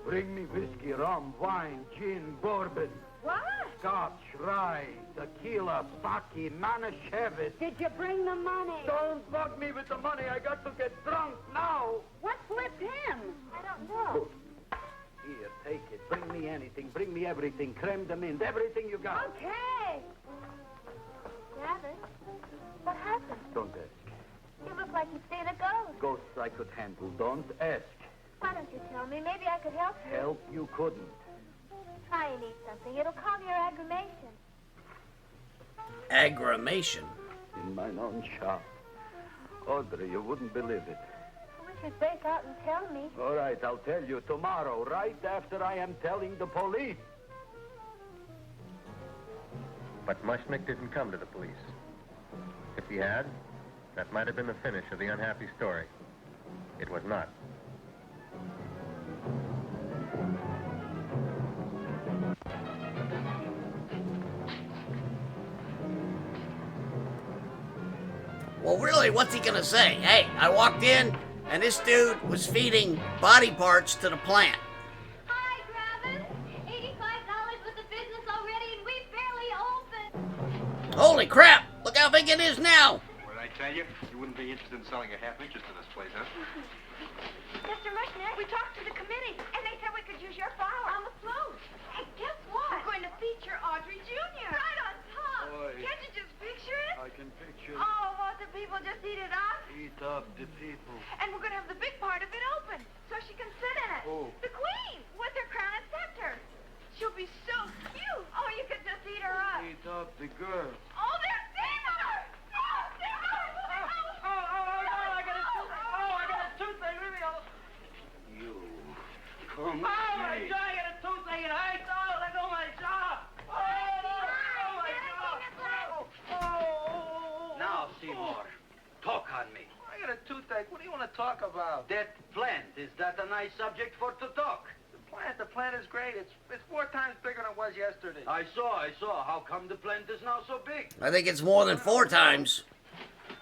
[SPEAKER 4] Bring me whiskey, rum, wine, gin, bourbon.
[SPEAKER 6] What?
[SPEAKER 4] Scotch, rye, tequila, sake, Manischewitz.
[SPEAKER 5] Did you bring the money?
[SPEAKER 4] Don't bug me with the money. I got to get drunk now.
[SPEAKER 5] What flipped him?
[SPEAKER 6] I don't know.
[SPEAKER 4] Here, take it. Bring me anything. Bring me everything. Creme de menthe. Everything you got.
[SPEAKER 5] Okay.
[SPEAKER 6] Gravis, what happened?
[SPEAKER 4] Don't ask.
[SPEAKER 6] You look like you've seen a ghost.
[SPEAKER 4] Ghosts I could handle. Don't ask.
[SPEAKER 6] Why don't you tell me? Maybe I could help you.
[SPEAKER 4] Help you couldn't.
[SPEAKER 6] Try and eat something. It'll calm your aggravation.
[SPEAKER 2] Aggravation.
[SPEAKER 4] In mine own shop. Audrey, you wouldn't believe it.
[SPEAKER 6] I wish you'd break out and tell me.
[SPEAKER 4] All right, I'll tell you tomorrow, right after I am telling the police.
[SPEAKER 3] But Mushnick didn't come to the police. If he had, that might have been the finish of the unhappy story. It was not.
[SPEAKER 2] Well, really, what's he gonna say? Hey, I walked in, and this dude was feeding body parts to the plant.
[SPEAKER 6] Hi, Gravis. $85 with the business already, and we barely opened.
[SPEAKER 2] Holy crap! Look how big it is now!
[SPEAKER 10] What did I tell you? You wouldn't be interested in selling a half interest in this place, huh?
[SPEAKER 6] Mr. Mushnick, we talked to the committee, and they said we could use your flour on the float. And guess what? We're going to feature Audrey Jr. Right on top.
[SPEAKER 4] Boy.
[SPEAKER 6] Can't you just picture it?
[SPEAKER 4] I can picture
[SPEAKER 6] Oh, won't the people just eat it up?
[SPEAKER 4] eat up the people.
[SPEAKER 6] And we're going to have the big part of it open, so she can sit in it.
[SPEAKER 4] Oh.
[SPEAKER 6] The queen, with her crown and scepter. She'll be so cute. Oh, you could just see
[SPEAKER 7] about the girl.
[SPEAKER 6] Oh, there's Seymour!
[SPEAKER 7] I got a toothache. Leave me alone.
[SPEAKER 4] You come
[SPEAKER 7] Oh, my jaw, I got a toothache. It hurts. Oh, let go of my jaw. Oh, my jaw. Oh.
[SPEAKER 4] Now, Seymour, talk on me.
[SPEAKER 7] I got a toothache. What do you want to talk about?
[SPEAKER 4] That plant, is that a nice subject for to talk?
[SPEAKER 7] The plant is great. It's 4 times bigger than it was yesterday.
[SPEAKER 4] I saw. How come the plant is now so big?
[SPEAKER 2] I think it's more than 4 times.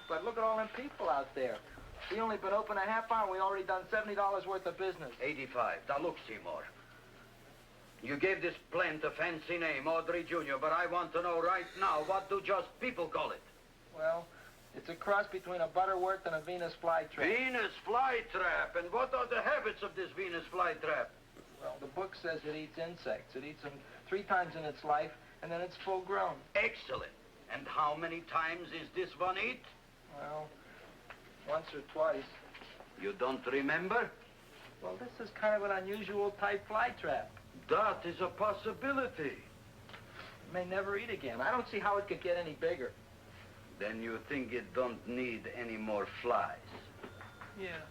[SPEAKER 7] But look at all them people out there. We only been open a half hour. We already done $70 worth of business.
[SPEAKER 4] 85. Now look, Seymour. You gave this plant a fancy name, Audrey Jr., but I want to know right now, what do just people call it?
[SPEAKER 7] Well, it's a cross between a butterworth and a Venus flytrap.
[SPEAKER 4] Venus flytrap. And what are the habits of this Venus flytrap?
[SPEAKER 7] Well, the book says it eats insects. It eats them 3 times in its life, and then it's full grown.
[SPEAKER 4] Excellent. And how many times is this one eat?
[SPEAKER 7] Well, once or twice.
[SPEAKER 4] You don't remember?
[SPEAKER 7] Well, this is kind of an unusual type flytrap.
[SPEAKER 4] That is a possibility.
[SPEAKER 7] It may never eat again. I don't see how it could get any bigger.
[SPEAKER 4] Then you think it don't need any more flies?
[SPEAKER 7] Yeah.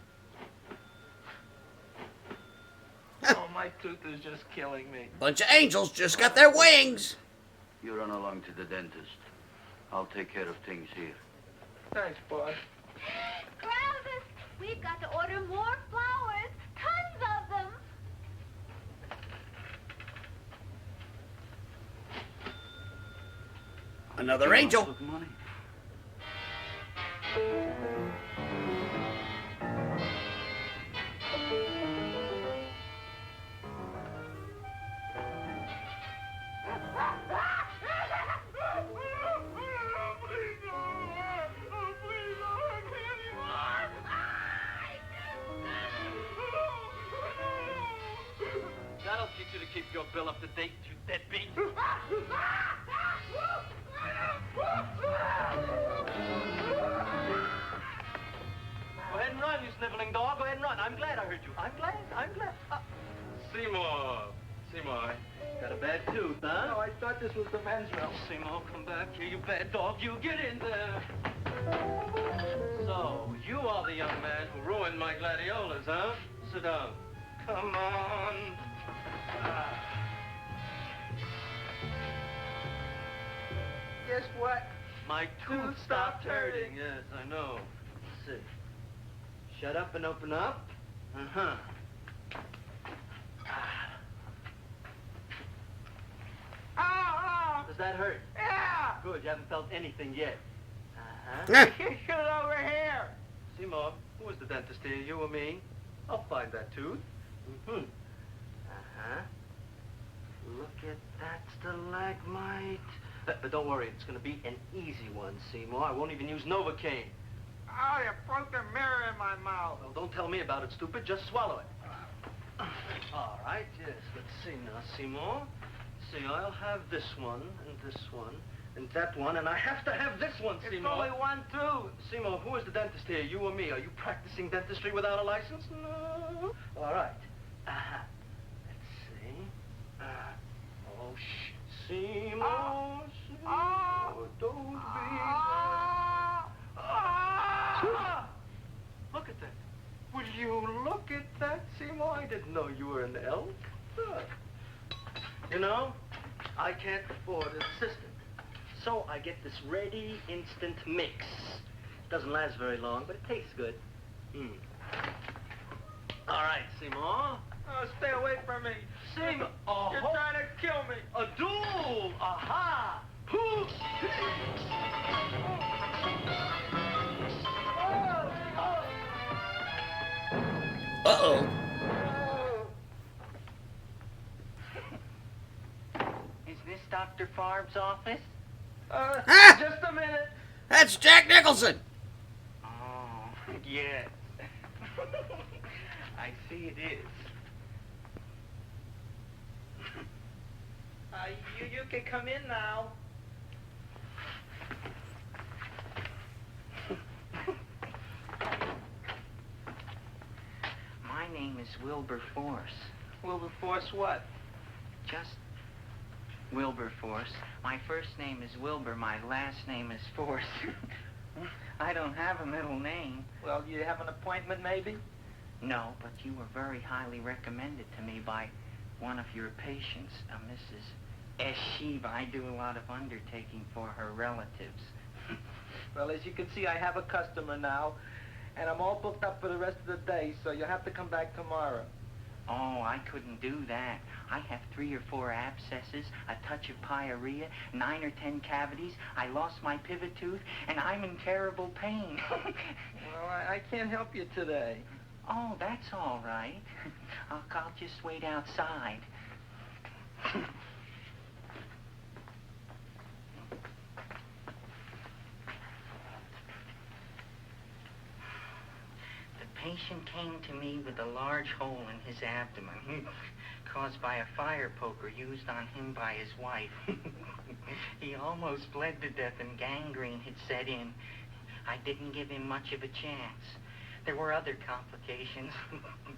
[SPEAKER 7] Oh, my tooth is just killing me.
[SPEAKER 2] Bunch of angels just got their wings.
[SPEAKER 4] You run along to the dentist. I'll take care of things here.
[SPEAKER 7] Thanks, boss.
[SPEAKER 6] Travis, we've got to order more flowers. Tons of them.
[SPEAKER 2] Another angel.
[SPEAKER 4] Lots of money.
[SPEAKER 10] That'll teach you to keep your bill up to date, you deadbeat.
[SPEAKER 7] Go ahead and run, you sniveling dog. Go ahead and run. I'm glad I heard you. I'm glad.
[SPEAKER 10] Seymour, got a bad tooth, huh?
[SPEAKER 7] No, I thought this was the men's room.
[SPEAKER 10] Seymour, come back here, you bad dog. You get in there. So, you are the young man who ruined my gladiolas, huh? Sit down. Come on.
[SPEAKER 7] Guess what?
[SPEAKER 10] My tooth stopped hurting. Yes, I know. Let's see. Shut up and open up. Uh-huh.
[SPEAKER 7] Oh,
[SPEAKER 10] Does that hurt?
[SPEAKER 7] yeah.
[SPEAKER 10] Good, you haven't felt anything yet. Uh-huh.
[SPEAKER 7] You shoot over here.
[SPEAKER 10] Seymour, who was the dentist here, you or me? I'll find that tooth. Mm-hmm. Uh-huh. Look at that stalagmite. But don't worry, it's going to be an easy one, Seymour. I won't even use Novocaine.
[SPEAKER 7] Oh, you broke the mirror in my mouth.
[SPEAKER 10] Well, don't tell me about it, stupid. Just swallow it. All right, yes. Let's see now, Seymour. See, I'll have this one, and this one, and that one, and I have to have this one,
[SPEAKER 7] It's
[SPEAKER 10] Seymour.
[SPEAKER 7] only one tooth.
[SPEAKER 10] Seymour, who is the dentist here, you or me? Are you practicing dentistry without a license? No. All right. Uh-huh. Let's see. Oh, Seymour, Seymour, don't be Look at that. Will you look at that, Seymour? I didn't know you were an elk. Look. You know, I can't afford an assistant. So I get this ready instant mix. Doesn't last very long, but it tastes good. All right, Seymour.
[SPEAKER 7] Oh, stay away from me.
[SPEAKER 10] Seymour.
[SPEAKER 7] You're trying to kill me.
[SPEAKER 10] A duel. Aha. Poof.
[SPEAKER 2] Uh-oh.
[SPEAKER 7] Is this Dr. Farb's office?
[SPEAKER 2] Ah!
[SPEAKER 7] Just a minute.
[SPEAKER 2] That's Jack Nicholson.
[SPEAKER 7] Oh, yes. I see it is. You can come in now. My name is Wilbur Force. Wilbur Force what? Just
[SPEAKER 11] Wilberforce. My first name is Wilbur. My last name is Force. I don't have a middle name.
[SPEAKER 7] Well, you have an appointment, maybe?
[SPEAKER 11] No, but you were very highly recommended to me by one of your patients, Mrs. Eshiva. I do a lot of undertaking for her relatives.
[SPEAKER 7] Well, as you can see, I have a customer now, and I'm all booked up for the rest of the day, so you'll have to come back tomorrow.
[SPEAKER 11] Oh, I couldn't do that. I have 3 or 4 abscesses, a touch of pyorrhea, 9 or 10 cavities. I lost my pivot tooth, and I'm in terrible pain.
[SPEAKER 7] Well, I can't help you today.
[SPEAKER 11] Oh, that's all right. I'll just wait outside. The patient came to me with a large hole in his abdomen, caused by a fire poker used on him by his wife. He almost bled to death and gangrene had set in. I didn't give him much of a chance. There were other complications.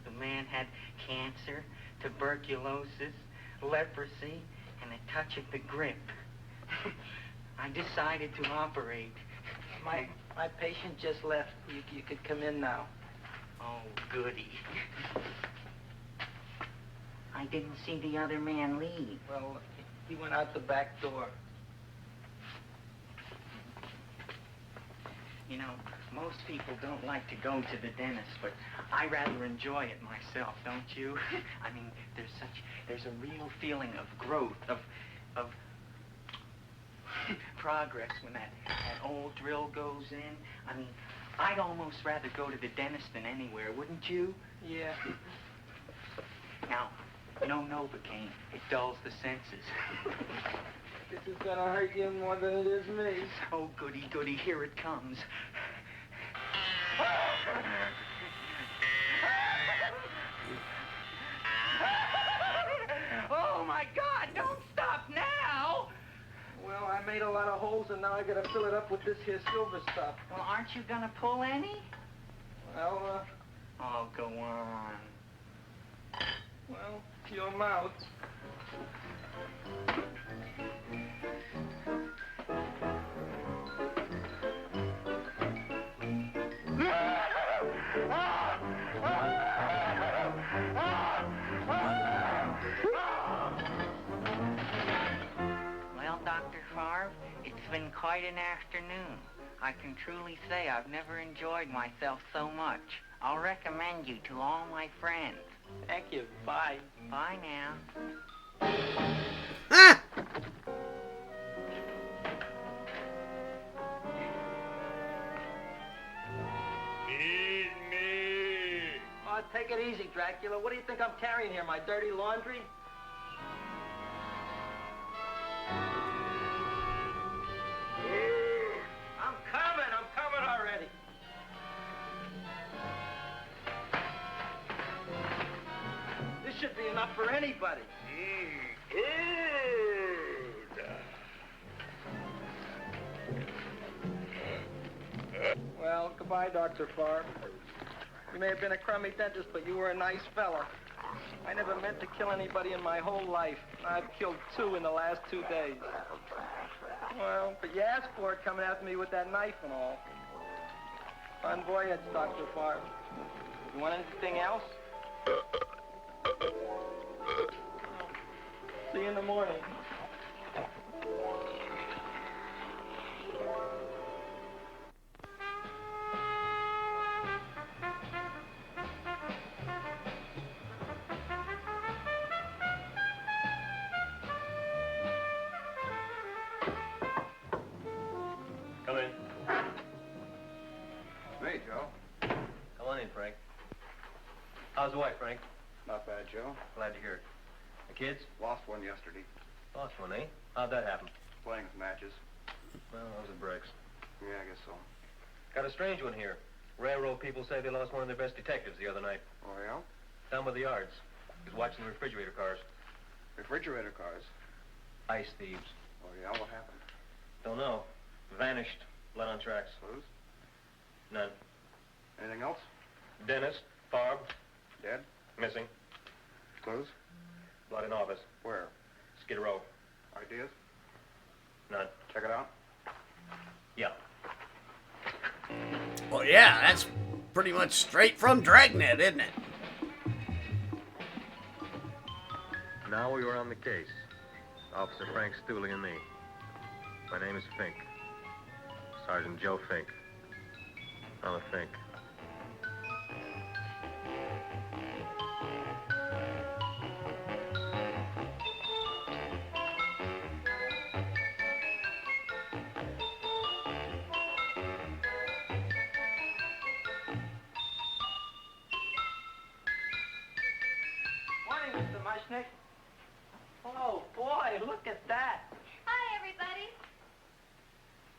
[SPEAKER 11] The man had cancer, tuberculosis, leprosy, and a touch of the grip. I decided to operate.
[SPEAKER 7] My patient just left. You could come in now.
[SPEAKER 11] Oh, goody. I didn't see the other man leave.
[SPEAKER 7] Well, he went out the back door.
[SPEAKER 11] You know, most people don't like to go to the dentist, but I rather enjoy it myself, don't you? I mean, there's a real feeling of growth, of progress when that old drill goes in. I mean, I'd almost rather go to the dentist than anywhere, wouldn't you?
[SPEAKER 7] Yeah.
[SPEAKER 11] Now, no Novocaine. It dulls the senses.
[SPEAKER 7] This is gonna hurt you more than it is me.
[SPEAKER 11] Oh, goody, goody, here it comes. Oh, my God, don't stop now!
[SPEAKER 7] Well, I made a lot of holes, and now I gotta fill it up with this here silver stuff.
[SPEAKER 11] Well, aren't you gonna pull any?
[SPEAKER 7] Well,
[SPEAKER 11] Oh, go on.
[SPEAKER 7] well, your mouth.
[SPEAKER 11] Well, Dr. Favre, it's been quite an afternoon. I can truly say I've never enjoyed myself so much. I'll recommend you to all my friends.
[SPEAKER 7] Thank you. Bye.
[SPEAKER 11] Bye now.
[SPEAKER 2] Ah!
[SPEAKER 7] Oh, take it easy, Dracula. What do you think I'm carrying here, my dirty laundry? I'm coming already. This should be enough for anybody. Well, goodbye, Dr. Favre. You may have been a crummy dentist, but you were a nice fella. I never meant to kill anybody in my whole life. I've killed 2 in the last 2 days. Well, but you asked for it coming after me with that knife and all. Bon voyage, Dr. Favre. You want anything else? See you in the morning.
[SPEAKER 12] Come in.
[SPEAKER 3] Hey, Joe.
[SPEAKER 12] Come on in, Frank. How's the wife, Frank?
[SPEAKER 3] Not bad, Joe.
[SPEAKER 12] Glad to hear it. The kids?
[SPEAKER 3] Lost one yesterday.
[SPEAKER 12] Lost one, eh? How'd that happen?
[SPEAKER 3] Playing with matches.
[SPEAKER 12] Well, those are breaks.
[SPEAKER 3] Yeah, I guess so.
[SPEAKER 12] Got a strange one here. Railroad people say they lost one of their best detectives the other night.
[SPEAKER 3] Oh, yeah?
[SPEAKER 12] Down by the yards. He was watching the refrigerator cars.
[SPEAKER 3] Refrigerator cars?
[SPEAKER 12] Ice thieves.
[SPEAKER 3] Oh, yeah? What happened?
[SPEAKER 12] Don't know. Vanished. Blood on tracks.
[SPEAKER 3] Clues?
[SPEAKER 12] None.
[SPEAKER 3] Anything else?
[SPEAKER 12] Dennis. Barb.
[SPEAKER 3] Dead?
[SPEAKER 12] Missing.
[SPEAKER 3] Clues?
[SPEAKER 12] Blood in office.
[SPEAKER 3] Where?
[SPEAKER 12] Skid Row.
[SPEAKER 9] Ideas? None. Check it out.
[SPEAKER 12] Yeah.
[SPEAKER 2] Well, yeah, that's pretty much straight from Dragnet, isn't it?
[SPEAKER 3] Now we were on the case. Officer Frank Stooley and me. My name is Fink. Sergeant Joe Fink. Another Fink.
[SPEAKER 7] Morning, Mr. Mushnick. Oh, boy, look at that.
[SPEAKER 6] Hi, everybody.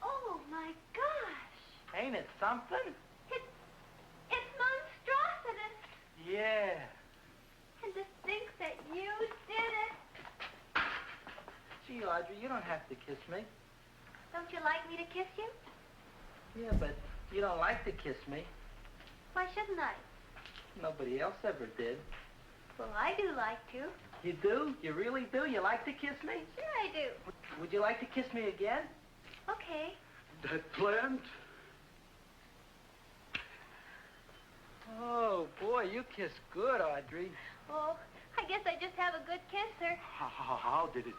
[SPEAKER 6] Oh, my gosh.
[SPEAKER 7] Ain't it something?
[SPEAKER 6] It's monstrosity.
[SPEAKER 7] Yeah.
[SPEAKER 6] And to think that you did it.
[SPEAKER 7] Gee, Audrey, you don't have to kiss me.
[SPEAKER 6] Don't you like me to kiss you?
[SPEAKER 7] Yeah, but you don't like to kiss me.
[SPEAKER 6] Why shouldn't I?
[SPEAKER 7] Nobody else ever did.
[SPEAKER 6] Well, I do like to.
[SPEAKER 7] You do? You really do? You like to kiss me?
[SPEAKER 6] Sure I do.
[SPEAKER 7] Would you like to kiss me again?
[SPEAKER 6] Okay.
[SPEAKER 4] That plant?
[SPEAKER 7] Oh, boy, you kiss good, Audrey.
[SPEAKER 6] Oh, I guess I just have a good kisser.
[SPEAKER 4] How did it?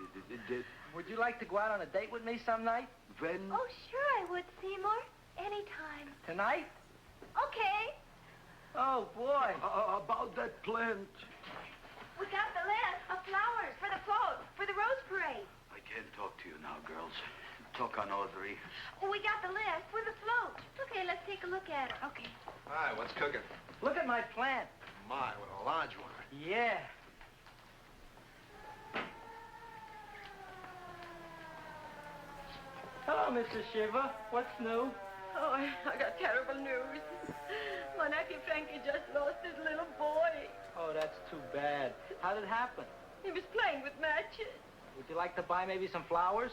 [SPEAKER 7] Would you like to go out on a date with me some night?
[SPEAKER 4] When?
[SPEAKER 6] Oh, sure I would, Seymour. Anytime.
[SPEAKER 7] Tonight?
[SPEAKER 6] Okay.
[SPEAKER 7] Oh, boy.
[SPEAKER 4] About that plant.
[SPEAKER 6] We got the list of flowers for the float, for the Rose Parade.
[SPEAKER 4] I can't talk to you now, girls. Talk on Audrey.
[SPEAKER 6] We got the list for the float. Okay, let's take a look at it. Okay.
[SPEAKER 9] Hi, what's cooking?
[SPEAKER 7] Look at my plant.
[SPEAKER 9] My, what a large one.
[SPEAKER 7] Yeah. Hello, Mr. Shiva. What's new?
[SPEAKER 5] Oh, I got terrible news. My nephew Frankie just lost his little boy.
[SPEAKER 7] Oh, that's too bad. How did it happen?
[SPEAKER 5] He was playing with matches.
[SPEAKER 7] Would you like to buy maybe some flowers?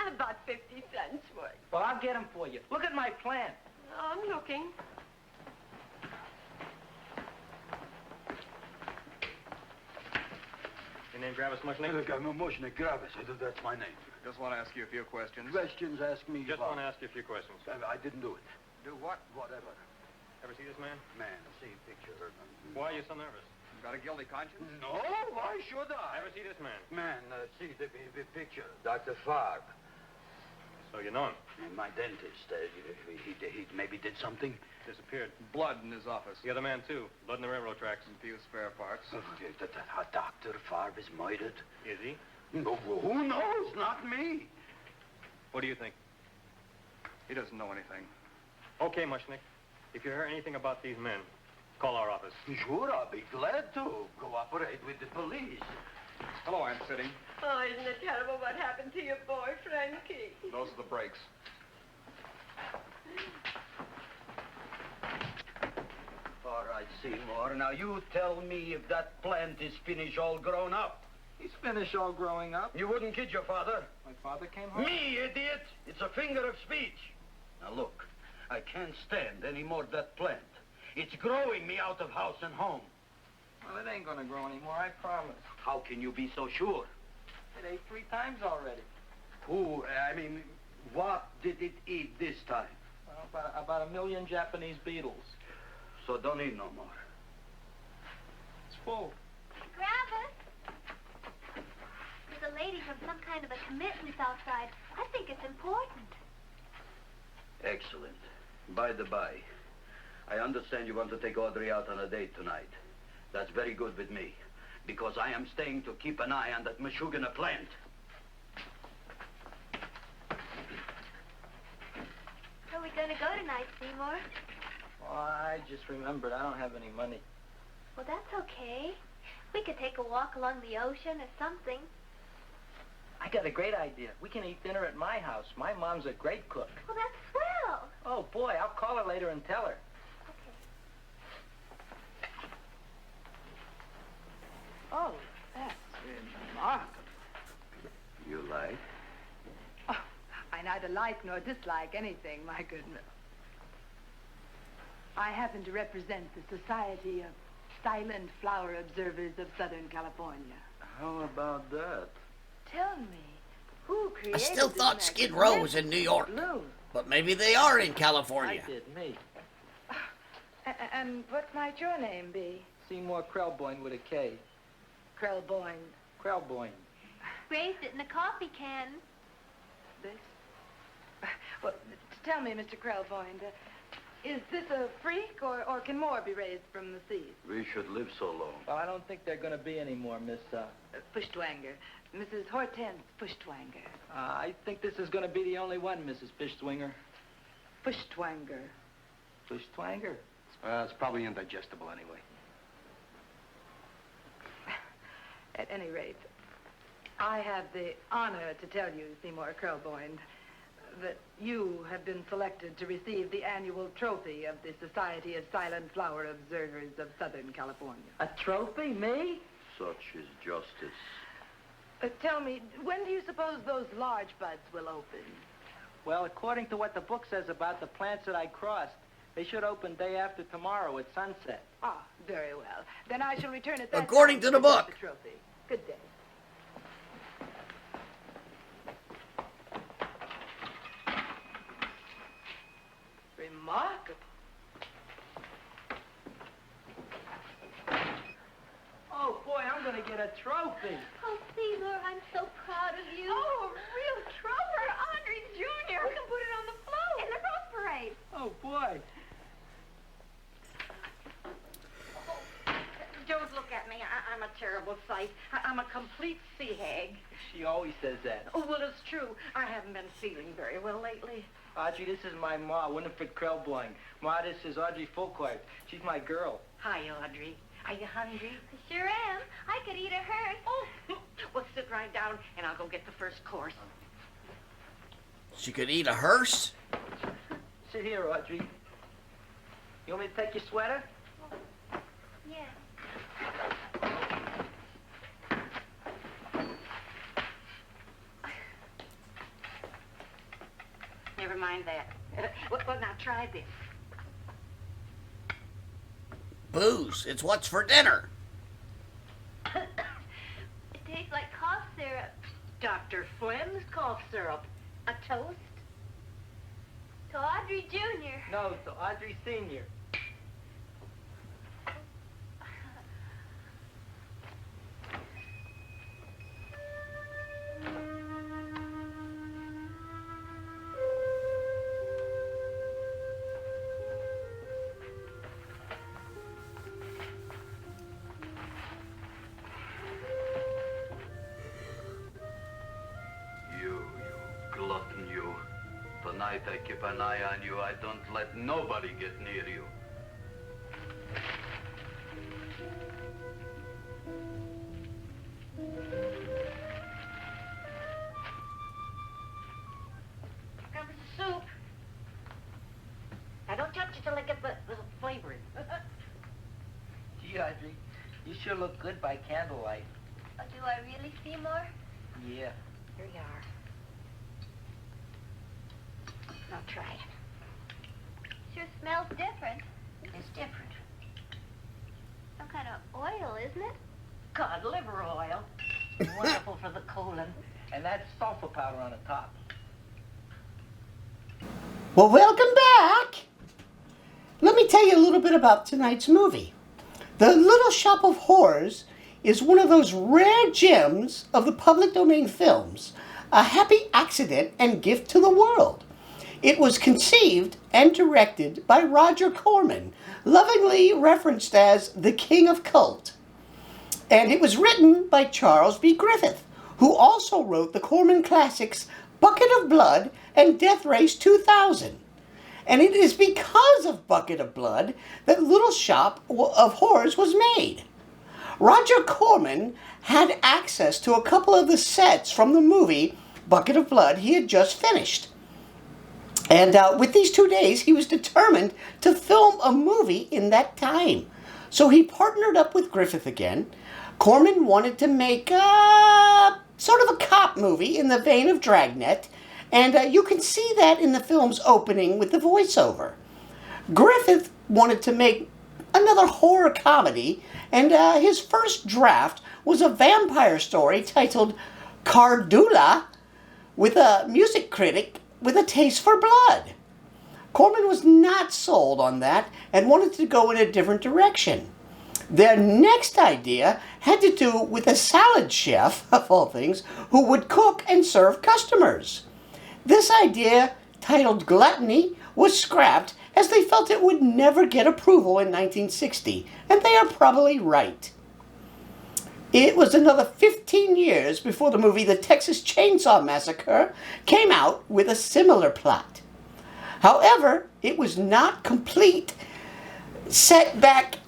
[SPEAKER 5] About 50 cents worth.
[SPEAKER 7] Well, I'll get them for you. Look at my plant.
[SPEAKER 5] I'm looking.
[SPEAKER 12] Your name Gravis Mushnick?
[SPEAKER 4] Mushnick Gravis. That's my name.
[SPEAKER 9] Just want to ask you a few questions.
[SPEAKER 4] Questions, ask me.
[SPEAKER 12] Just want to ask you a few questions.
[SPEAKER 4] I didn't do it.
[SPEAKER 9] Do what?
[SPEAKER 4] Whatever.
[SPEAKER 12] Ever see this man?
[SPEAKER 4] Man, see picture.
[SPEAKER 12] Why are you so nervous?
[SPEAKER 9] You got a guilty conscience?
[SPEAKER 4] No, why should I?
[SPEAKER 12] Ever see this man?
[SPEAKER 4] Man, see the picture. Dr. Farb.
[SPEAKER 12] So you know him.
[SPEAKER 4] My dentist. He maybe did something.
[SPEAKER 12] Disappeared.
[SPEAKER 9] Blood in his office.
[SPEAKER 12] The other man, too. Blood in the railroad tracks.
[SPEAKER 9] A few spare parts.
[SPEAKER 4] Dr. Farb is murdered.
[SPEAKER 12] Is he?
[SPEAKER 4] No, who knows? Not me.
[SPEAKER 12] What do you think?
[SPEAKER 9] He doesn't know anything.
[SPEAKER 12] Okay, Mushnick. If you hear anything about these men, call our office.
[SPEAKER 4] Sure, I'll be glad to cooperate with the police.
[SPEAKER 9] Hello, Aunt Sitting.
[SPEAKER 5] Oh, isn't it terrible what happened to your boy, Frankie?
[SPEAKER 9] Those are the brakes.
[SPEAKER 4] All right, Seymour. Now you tell me if that plant is finished all grown up.
[SPEAKER 7] He's finished all growing up.
[SPEAKER 4] You wouldn't kid your father?
[SPEAKER 7] My father came home.
[SPEAKER 4] Me, idiot! It's a figure of speech. Now look, I can't stand any more of that plant. It's growing me out of house and home.
[SPEAKER 7] Well, it ain't gonna grow anymore, I promise.
[SPEAKER 4] How can you be so sure?
[SPEAKER 7] It ate 3 times already.
[SPEAKER 4] What did it eat this time?
[SPEAKER 7] Well, about 1 million Japanese beetles.
[SPEAKER 4] So don't eat no more.
[SPEAKER 7] It's full.
[SPEAKER 6] Gravis. There's a lady from some kind of a commitment outside. I think it's important.
[SPEAKER 4] Excellent. By the by, I understand you want to take Audrey out on a date tonight. That's very good with me, because I am staying to keep an eye on that Meshuggah plant.
[SPEAKER 6] Where are we going to go tonight, Seymour?
[SPEAKER 7] Oh, I just remembered I don't have any money.
[SPEAKER 6] Well, that's okay. We could take a walk along the ocean or something.
[SPEAKER 7] I got a great idea. We can eat dinner at my house. My mom's a great cook.
[SPEAKER 6] Well, that's swell.
[SPEAKER 7] Oh, boy, I'll call her later and tell her.
[SPEAKER 6] Okay.
[SPEAKER 5] Oh, that's remarkable.
[SPEAKER 4] You like?
[SPEAKER 5] Oh, I neither like nor dislike anything, my goodness. I happen to represent the Society of Silent Flower Observers of Southern California.
[SPEAKER 4] How about that?
[SPEAKER 5] tell me, who created
[SPEAKER 2] I still
[SPEAKER 5] this
[SPEAKER 2] thought Skid Row was in New York,
[SPEAKER 5] balloon?
[SPEAKER 2] but maybe they are in California.
[SPEAKER 7] I did, me.
[SPEAKER 5] And what might your name be?
[SPEAKER 7] Seymour Krelboyne with a K.
[SPEAKER 5] Krelboyne.
[SPEAKER 7] Krelboyne.
[SPEAKER 6] Raised it in a coffee can.
[SPEAKER 5] This? Well, tell me, Mr. Krelboyne, is this a freak, or can more be raised from the seas?
[SPEAKER 4] We should live so long.
[SPEAKER 7] Well, I don't think they're going to be any more, Miss,
[SPEAKER 5] Fuschtwanger. Mrs. Hortense Fuschtwanger.
[SPEAKER 7] I think this is going to be the only one, Mrs. Fishswinger.
[SPEAKER 5] Fuschtwanger.
[SPEAKER 7] Fuschtwanger?
[SPEAKER 12] It's probably indigestible anyway.
[SPEAKER 5] At any rate, I have the honor to tell you, Seymour Krelboyne, that you have been selected to receive the annual trophy of the Society of Silent Flower Observers of Southern California.
[SPEAKER 7] A trophy? Me?
[SPEAKER 4] Such is justice.
[SPEAKER 5] Tell me, when do you suppose those large buds will open?
[SPEAKER 7] Well, according to what the book says about the plants that I crossed, they should open day after tomorrow at sunset.
[SPEAKER 5] Ah, very well. Then I shall return at that
[SPEAKER 2] According
[SPEAKER 5] time
[SPEAKER 2] to the
[SPEAKER 5] present
[SPEAKER 2] book.
[SPEAKER 5] The trophy. Good day. Remarkable.
[SPEAKER 7] Oh, boy, I'm going to get a trophy.
[SPEAKER 6] Oh, Seymour, I'm so proud of you.
[SPEAKER 5] Oh, a real trophy, Andre Jr.
[SPEAKER 6] We can put it on the float in the Rose Parade.
[SPEAKER 7] Oh, boy.
[SPEAKER 13] Don't look at me. I'm a terrible sight. I'm a complete sea hag.
[SPEAKER 7] She always says that.
[SPEAKER 13] Oh, well, it's true. I haven't been feeling very well lately.
[SPEAKER 7] Audrey, this is my ma, Winifred Krelboyne. Ma, this is Audrey Fulcourt. She's my girl.
[SPEAKER 13] Hi, Audrey. Are you hungry?
[SPEAKER 6] I sure am. I could eat a hearse.
[SPEAKER 13] Oh, well, sit right down, and I'll go get the first course.
[SPEAKER 2] She could eat a hearse?
[SPEAKER 7] Sit here, Audrey. You want me to take your sweater?
[SPEAKER 6] Yeah.
[SPEAKER 13] Never mind that. Well, now try this.
[SPEAKER 2] Booze. It's what's for dinner.
[SPEAKER 6] It tastes like cough syrup.
[SPEAKER 13] Dr. Flynn's cough syrup. A toast?
[SPEAKER 6] To Audrey Jr.
[SPEAKER 7] No, to Audrey Sr.
[SPEAKER 4] You glutton, you. Tonight I keep an eye on you. I don't let nobody get near you.
[SPEAKER 13] Comes the soup. Now, don't touch it till I get the flavoring.
[SPEAKER 7] Gee, Audrey, you sure look good by candlelight.
[SPEAKER 6] Oh, do I really, Seymour?
[SPEAKER 7] Yeah.
[SPEAKER 13] Here you are. Now try it.
[SPEAKER 6] Sure smells different.
[SPEAKER 13] It's different.
[SPEAKER 6] Some kind of oil, isn't it?
[SPEAKER 13] Cod liver oil. Wonderful for the colon.
[SPEAKER 7] And that's sulfur powder on the top.
[SPEAKER 2] Well, welcome back. Let me tell you a little bit about tonight's movie. The Little Shop of Horrors is one of those rare gems of the public domain films, a happy accident and gift to the world. It was conceived and directed by Roger Corman, lovingly referenced as the King of Cult. And it was written by Charles B. Griffith, who also wrote the Corman classics Bucket of Blood and Death Race 2000. And it is because of Bucket of Blood that Little Shop of Horrors was made. Roger Corman had access to a couple of the sets from the movie Bucket of Blood he had just finished. And with these 2 days, he was determined to film a movie in that time. So he partnered up with Griffith again. Corman wanted to make sort of a cop movie in the vein of Dragnet, and you can see that in the film's opening with the voiceover. Griffith wanted to make another horror comedy, and his first draft was a vampire story titled Cardula with a music critic with a taste for blood. Corman was not sold on that and wanted to go in a different direction. Their next idea had to do with a salad chef, of all things, who would cook and serve customers. This idea, titled Gluttony, was scrapped as they felt it would never get approval in 1960, and they are probably right. It was another 15 years before the movie The Texas Chainsaw Massacre came out with a similar plot. However, it was not a complete setback.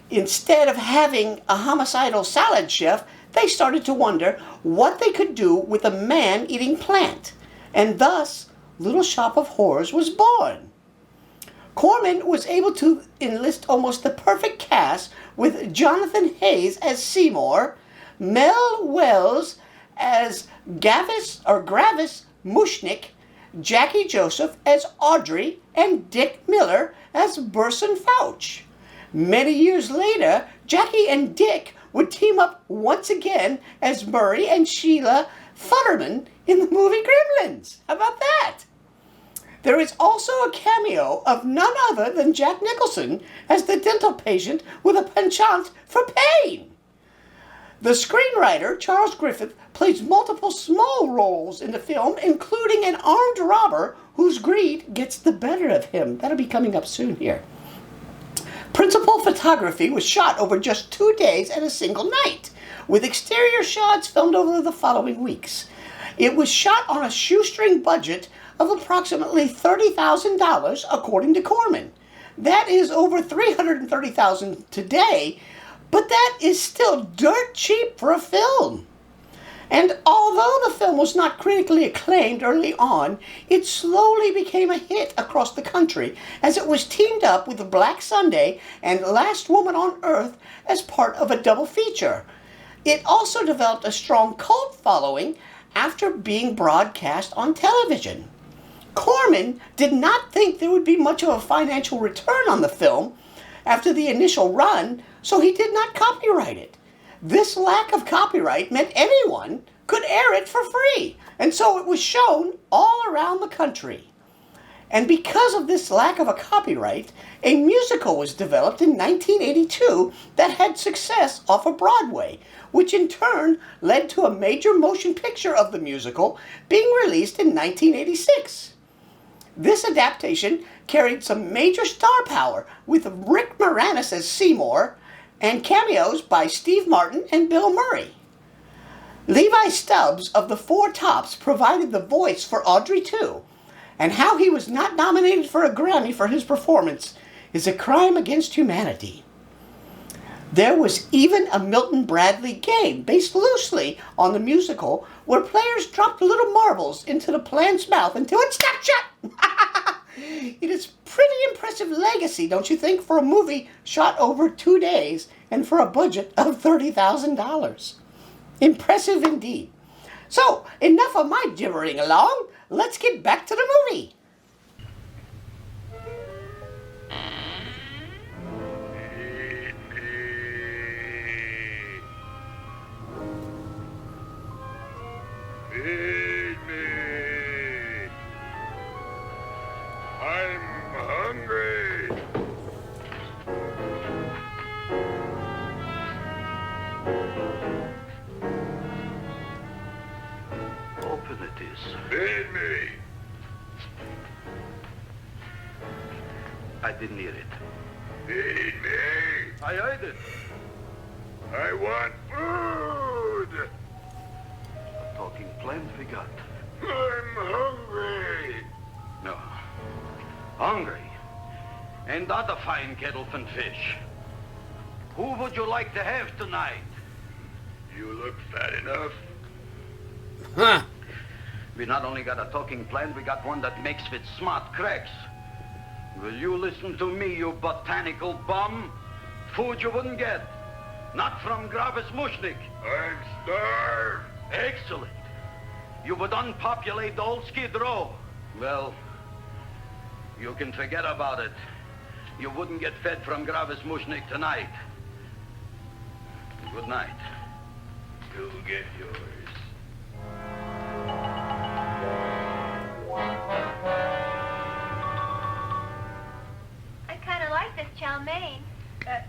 [SPEAKER 2] Instead of having a homicidal salad chef, they started to wonder what they could do with a man-eating plant, and thus Little Shop of Horrors was born. Corman was able to enlist almost the perfect cast with Jonathan Hayes as Seymour, Mel Wells as Gravis Mushnick, Jackie Joseph as Audrey, and Dick Miller as Burson Fouch. Many years later, Jackie and Dick would team up once again as Murray and Sheila Futterman in the movie Gremlins. How about that? There is also a cameo of none other than Jack Nicholson as the dental patient with a penchant for pain. The screenwriter, Charles Griffith, plays multiple small roles in the film, including an armed robber whose greed gets the better of him. That'll be coming up soon here. Principal photography was shot over just 2 days and a single night, with exterior shots filmed over the following weeks. It was shot on a shoestring budget of approximately $30,000, according to Corman. That is over $330,000 today, but that is still dirt cheap for a film. And although the film was not critically acclaimed early on, it slowly became a hit across the country as it was teamed up with Black Sunday and Last Woman on Earth as part of a double feature. It also developed a strong cult following after being broadcast on television. Corman did not think there would be much of a financial return on the film after the initial run, so he did not copyright it. This lack of copyright meant anyone could air it for free, and so it was shown all around the country. And because of this lack of a copyright, a musical was developed in 1982 that had success off of Broadway, which in turn led to a major motion picture of the musical being released in 1986. This adaptation carried some major star power, with Rick Moranis as Seymour, and cameos by Steve Martin and Bill Murray. Levi Stubbs of the Four Tops provided the voice for Audrey II, and how he was not nominated for a Grammy for his performance is a crime against humanity. There was even a Milton Bradley game based loosely on the musical where players dropped little marbles into the plant's mouth until it snapped shut. It is pretty impressive legacy, don't you think, for a movie shot over 2 days and for a budget of $30,000. Impressive indeed. So, enough of my gibbering along. Let's get back to the movie.
[SPEAKER 14] Feed me. I'm hungry.
[SPEAKER 4] Open it is.
[SPEAKER 14] Feed me.
[SPEAKER 4] I didn't hear it.
[SPEAKER 14] Feed me.
[SPEAKER 4] I heard it.
[SPEAKER 14] I want food.
[SPEAKER 4] A talking plant we got.
[SPEAKER 14] I'm hungry.
[SPEAKER 4] No. Hungry. And that a fine kettlefen fish. Who would you like to have tonight?
[SPEAKER 14] You look fat enough.
[SPEAKER 2] Huh.
[SPEAKER 4] We not only got a talking plant, we got one that makes with smart cracks. Will you listen to me, you botanical bum? Food you wouldn't get. Not from Gravis Mushnick.
[SPEAKER 14] I'm starved.
[SPEAKER 4] Excellent. You would unpopulate the old Skid Row. Well, you can forget about it. You wouldn't get fed from Gravis Mushnick tonight. Good night.
[SPEAKER 14] You'll get yours.
[SPEAKER 6] I kind of like this chow mein.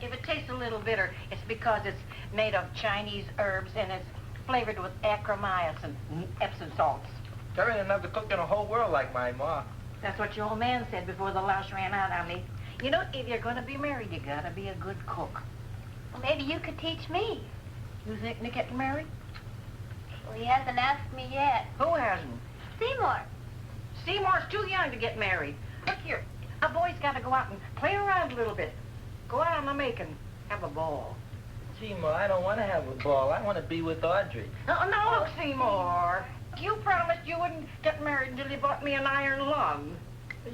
[SPEAKER 13] If it tastes a little bitter, it's because it's made of Chinese herbs and it's flavored with acromyas and Epsom salts.
[SPEAKER 7] There ain't enough to cook in the whole world like my ma.
[SPEAKER 13] That's what your old man said before the louse ran out on me. You know, if you're going to be married, you got to be a good cook.
[SPEAKER 6] Well, maybe you could teach me.
[SPEAKER 13] You think Nick getting married?
[SPEAKER 6] Well, he hasn't asked me yet.
[SPEAKER 13] Who hasn't?
[SPEAKER 6] Seymour.
[SPEAKER 13] Seymour's too young to get married. Look here, a boy's got to go out and play around a little bit. Go out on the make and have a ball.
[SPEAKER 7] Seymour, I don't want to have a ball. I want to be with Audrey.
[SPEAKER 13] No, look, Seymour. You promised you wouldn't get married until you bought me an iron lung.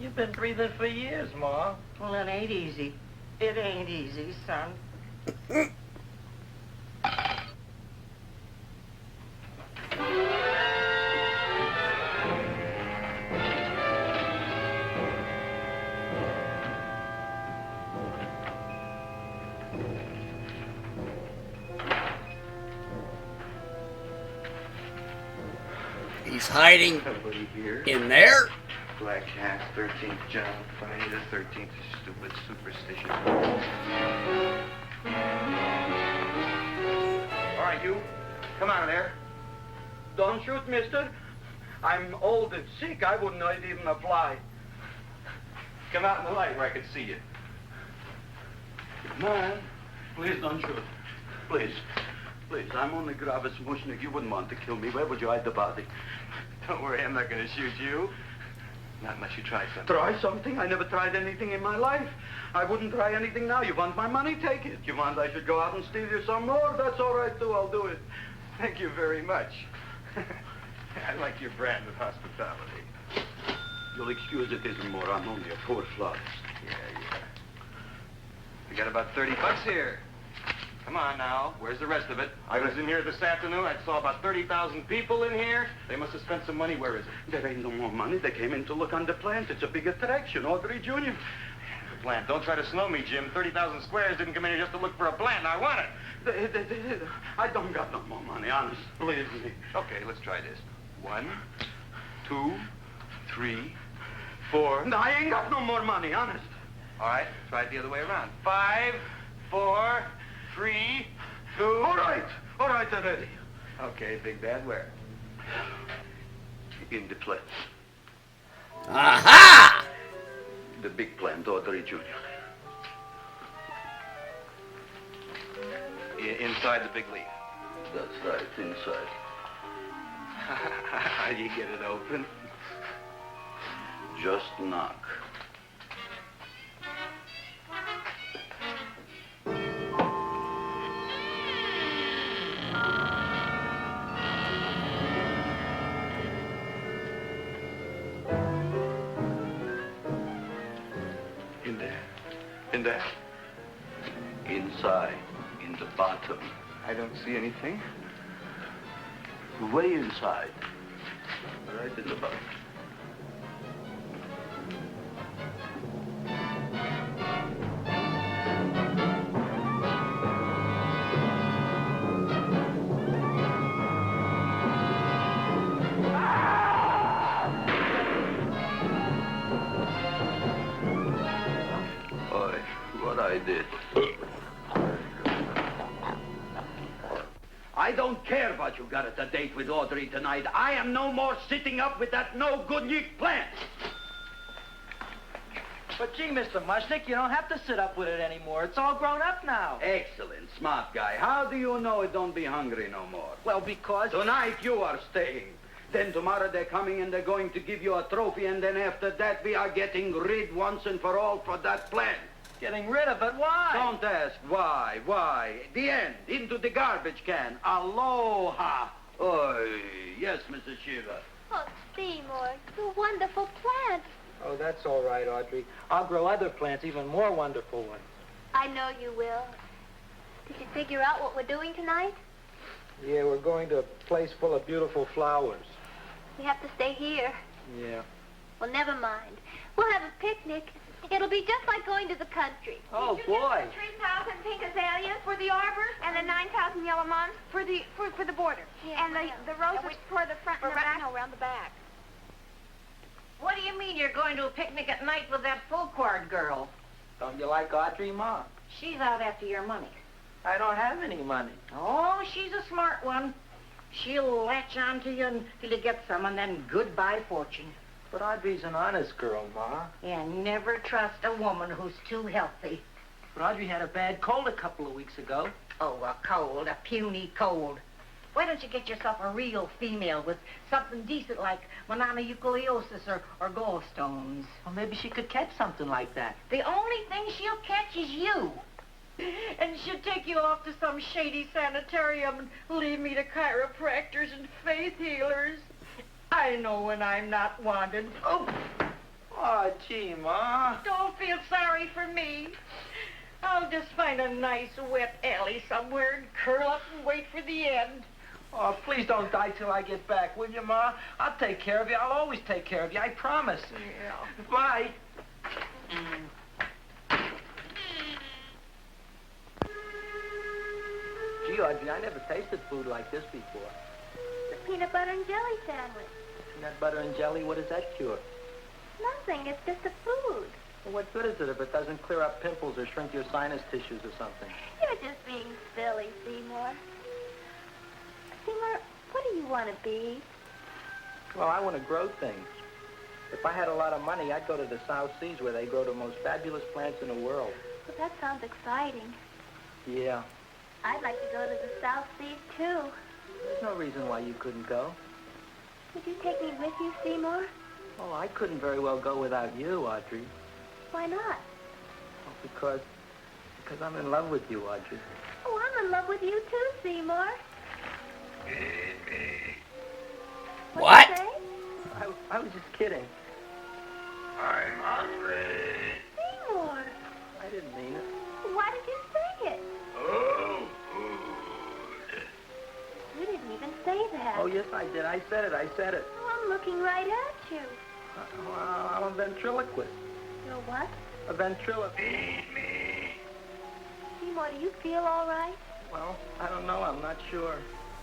[SPEAKER 7] You've been breathing for years, Ma.
[SPEAKER 13] Well, it ain't easy. It ain't easy, son.
[SPEAKER 2] He's hiding
[SPEAKER 15] Somebody here.
[SPEAKER 2] in there.
[SPEAKER 15] Black Cat, 13th John, Friday the 13th, stupid superstition.
[SPEAKER 16] All right, you. Come out of there. Don't shoot, mister. I'm old and sick. I wouldn't hurt even a fly.
[SPEAKER 12] Come out in the light where I can see you.
[SPEAKER 4] Man, please don't shoot. Please. Please, I'm only Gravis Mushnik. You wouldn't want to kill me. Where would you hide the body?
[SPEAKER 15] Don't worry, I'm not going to shoot you. Not unless you try something.
[SPEAKER 4] Try something? I never tried anything in my life. I wouldn't try anything now. You want my money? Take it. You want I should go out and steal you some more? That's all right, too. I'll do it.
[SPEAKER 15] Thank you very much. I like your brand of hospitality.
[SPEAKER 4] You'll excuse it isn't more. I'm only a poor fly.
[SPEAKER 15] Yeah. We got about $30 here. Come on now. Where's the rest of it?
[SPEAKER 12] I was in here this afternoon. I saw about 30,000 people in here. They must have spent some money. Where is it?
[SPEAKER 4] There ain't no more money. They came in to look on the plant. It's a big attraction. Audrey Jr.
[SPEAKER 12] The plant. Don't try to snow me, Jim. 30,000 squares didn't come in here just to look for a plant. I want it.
[SPEAKER 4] I don't got no more money, honest. Believe me.
[SPEAKER 15] Okay, let's try this. 1, 2, 3, 4.
[SPEAKER 4] No, I ain't got no more money, honest.
[SPEAKER 15] All right, try it the other way around. 5, 4, 3, 2.
[SPEAKER 4] All right already.
[SPEAKER 15] Okay, Big Bad, where?
[SPEAKER 4] In the plant.
[SPEAKER 2] Aha!
[SPEAKER 4] The big plant, Audrey Jr.
[SPEAKER 15] Inside the big leaf.
[SPEAKER 4] That's right, inside.
[SPEAKER 15] How do you get it open?
[SPEAKER 4] Just knock.
[SPEAKER 15] In there?
[SPEAKER 4] Inside, in the bottom.
[SPEAKER 15] I don't see anything.
[SPEAKER 4] Way inside. Right in the bottom. I did. I don't care what you got at the date with Audrey tonight. I am no more sitting up with that no-good Nick plant.
[SPEAKER 7] But gee, Mr. Mushnick, you don't have to sit up with it anymore. It's all grown up now.
[SPEAKER 4] Excellent, smart guy. How do you know it don't be hungry no more?
[SPEAKER 7] Well, because...
[SPEAKER 4] Tonight you are staying. Then tomorrow they're coming and they're going to give you a trophy, and then after that we are getting rid once and for all for that plant.
[SPEAKER 7] Getting rid of it? Why?
[SPEAKER 4] Don't ask why. Why? The end. Into the garbage can. Aloha. Oy. Yes, Mrs. Shiva.
[SPEAKER 6] Oh, Seymour, you wonderful plant.
[SPEAKER 7] Oh, that's all right, Audrey. I'll grow other plants, even more wonderful ones.
[SPEAKER 6] I know you will. Did you figure out what we're doing tonight?
[SPEAKER 7] Yeah, we're going to a place full of beautiful flowers.
[SPEAKER 6] We have to stay here.
[SPEAKER 7] Yeah.
[SPEAKER 6] Well, never mind. We'll have a picnic. It'll be just like going to the country.
[SPEAKER 7] Oh, boy.
[SPEAKER 6] 3,000 pink azaleas for the arbor, and the 9,000 yellow mums for the border. Yeah, and the roses for the front and the back. No, around the back.
[SPEAKER 13] What do you mean you're going to a picnic at night with that full-quart girl?
[SPEAKER 7] Don't you like Audrey, Ma?
[SPEAKER 13] She's out after your money.
[SPEAKER 7] I don't have any money.
[SPEAKER 13] Oh, she's a smart one. She'll latch on to you until you get some, and then goodbye fortune.
[SPEAKER 7] But Audrey's an honest girl, Ma.
[SPEAKER 13] And never trust a woman who's too healthy.
[SPEAKER 7] But Audrey had a bad cold a couple of weeks ago.
[SPEAKER 13] Oh, a cold, a puny cold. Why don't you get yourself a real female with something decent like mononucleosis or gallstones?
[SPEAKER 7] Well, maybe she could catch something like that.
[SPEAKER 13] The only thing she'll catch is you. And she'll take you off to some shady sanitarium and leave me to chiropractors and faith healers. I know when I'm not wanted.
[SPEAKER 7] Oh, gee, Ma.
[SPEAKER 13] Don't feel sorry for me. I'll just find a nice wet alley somewhere and curl up and wait for the end.
[SPEAKER 7] Oh, please don't die till I get back, will you, Ma? I'll take care of you. I'll always take care of you. I promise.
[SPEAKER 13] Yeah.
[SPEAKER 7] Bye. Gee, Audrey, I never tasted food like this before.
[SPEAKER 6] The peanut butter and jelly sandwich.
[SPEAKER 7] Peanut butter and jelly, what does that cure?
[SPEAKER 6] Nothing. It's just a food.
[SPEAKER 7] Well, what good is it if it doesn't clear up pimples or shrink your sinus tissues or something?
[SPEAKER 6] You're just being silly, Seymour. Seymour, what do you want to be?
[SPEAKER 7] Well, I want to grow things. If I had a lot of money, I'd go to the South Seas where they grow the most fabulous plants in the world.
[SPEAKER 6] Well, that sounds exciting.
[SPEAKER 7] Yeah.
[SPEAKER 6] I'd like to go to the South Seas, too.
[SPEAKER 7] There's no reason why you couldn't go.
[SPEAKER 6] Would you take me with you, Seymour?
[SPEAKER 7] Oh, I couldn't very well go without you, Audrey.
[SPEAKER 6] Why not?
[SPEAKER 7] Well, because I'm in love with you, Audrey.
[SPEAKER 6] Oh, I'm in love with you, too, Seymour.
[SPEAKER 1] What?
[SPEAKER 6] What'd you say?
[SPEAKER 7] I was just kidding.
[SPEAKER 14] I'm hungry.
[SPEAKER 6] Seymour.
[SPEAKER 7] I didn't mean it.
[SPEAKER 6] Why did you say it?
[SPEAKER 14] Oh, food.
[SPEAKER 6] You didn't even say that.
[SPEAKER 7] Oh, yes, I did. I said it.
[SPEAKER 6] Oh, I'm looking right at you.
[SPEAKER 7] I'm a ventriloquist.
[SPEAKER 6] You're what?
[SPEAKER 7] A ventriloquist.
[SPEAKER 14] Feed me.
[SPEAKER 6] Seymour, do you feel all right?
[SPEAKER 7] Well, I don't know. I'm not sure.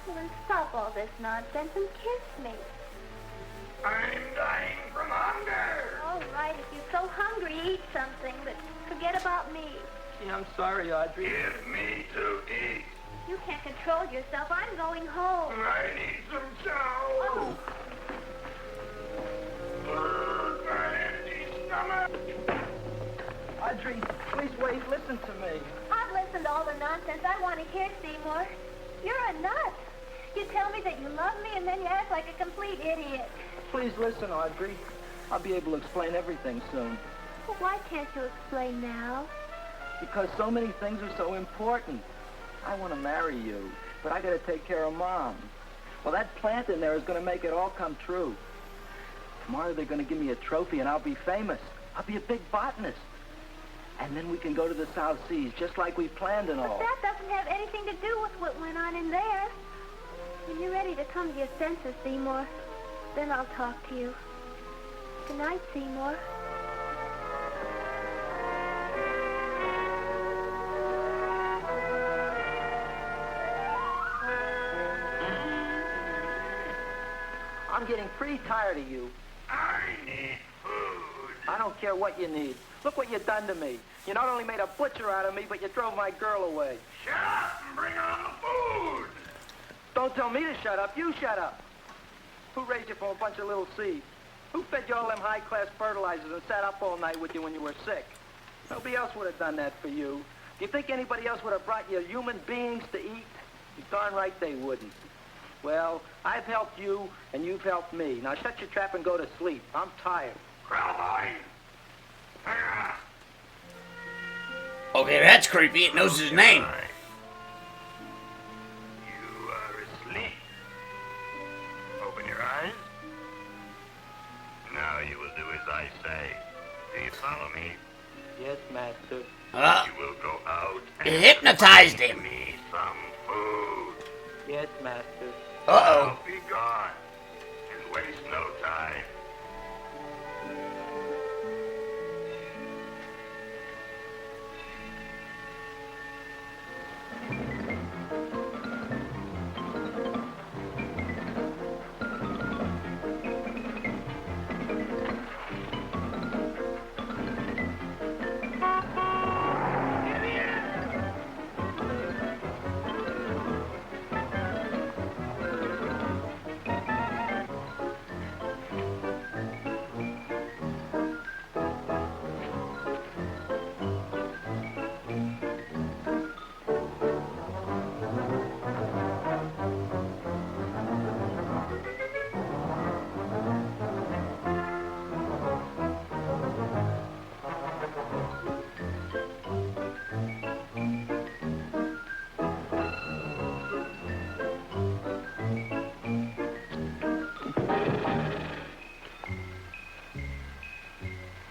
[SPEAKER 6] Well, then stop all this nonsense and kiss me.
[SPEAKER 14] I'm dying from hunger.
[SPEAKER 6] All right, if you're so hungry, eat something, but forget about me.
[SPEAKER 7] Gee, I'm sorry, Audrey.
[SPEAKER 14] Give me to eat.
[SPEAKER 6] You can't control yourself. I'm going home.
[SPEAKER 14] I need some chow.
[SPEAKER 6] Oh.
[SPEAKER 14] My empty stomach.
[SPEAKER 7] Audrey, please wait. Listen to me.
[SPEAKER 6] I've listened to all the nonsense I want to hear, Seymour. You're a nut. You tell me that you love me, and then you act like a complete idiot.
[SPEAKER 7] Please listen, Audrey. I'll be able to explain everything soon.
[SPEAKER 6] Well, why can't you explain now?
[SPEAKER 7] Because so many things are so important. I want to marry you, but I got to take care of Mom. Well, that plant in there is going to make it all come true. Tomorrow they're going to give me a trophy, and I'll be famous. I'll be a big botanist. And then we can go to the South Seas, just like we planned and all.
[SPEAKER 6] But that doesn't have anything to do with what went on in there. When you're ready to come to your senses, Seymour, then I'll talk to you. Good night, Seymour.
[SPEAKER 7] I'm getting pretty tired of you.
[SPEAKER 14] I need food.
[SPEAKER 7] I don't care what you need. Look what you've done to me. You not only made a butcher out of me, but you drove my girl away.
[SPEAKER 14] Shut up and bring on the food.
[SPEAKER 7] Don't tell me to shut up. You shut up. Who raised you from a bunch of little seeds? Who fed you all them high-class fertilizers and sat up all night with you when you were sick? Nobody else would have done that for you. Do you think anybody else would have brought you human beings to eat? You're darn right they wouldn't. Well, I've helped you, and you've helped me. Now shut your trap and go to sleep. I'm tired.
[SPEAKER 14] Crowline.
[SPEAKER 1] Okay, that's creepy. It knows his name.
[SPEAKER 14] You are asleep. Open your eyes. Now you will do as I say. Do you follow me?
[SPEAKER 7] Yes, Master.
[SPEAKER 14] You will go out and
[SPEAKER 1] It hypnotized him.
[SPEAKER 14] give me some food.
[SPEAKER 7] Yes, Master.
[SPEAKER 1] Uh-oh.
[SPEAKER 14] Now be gone and waste no time.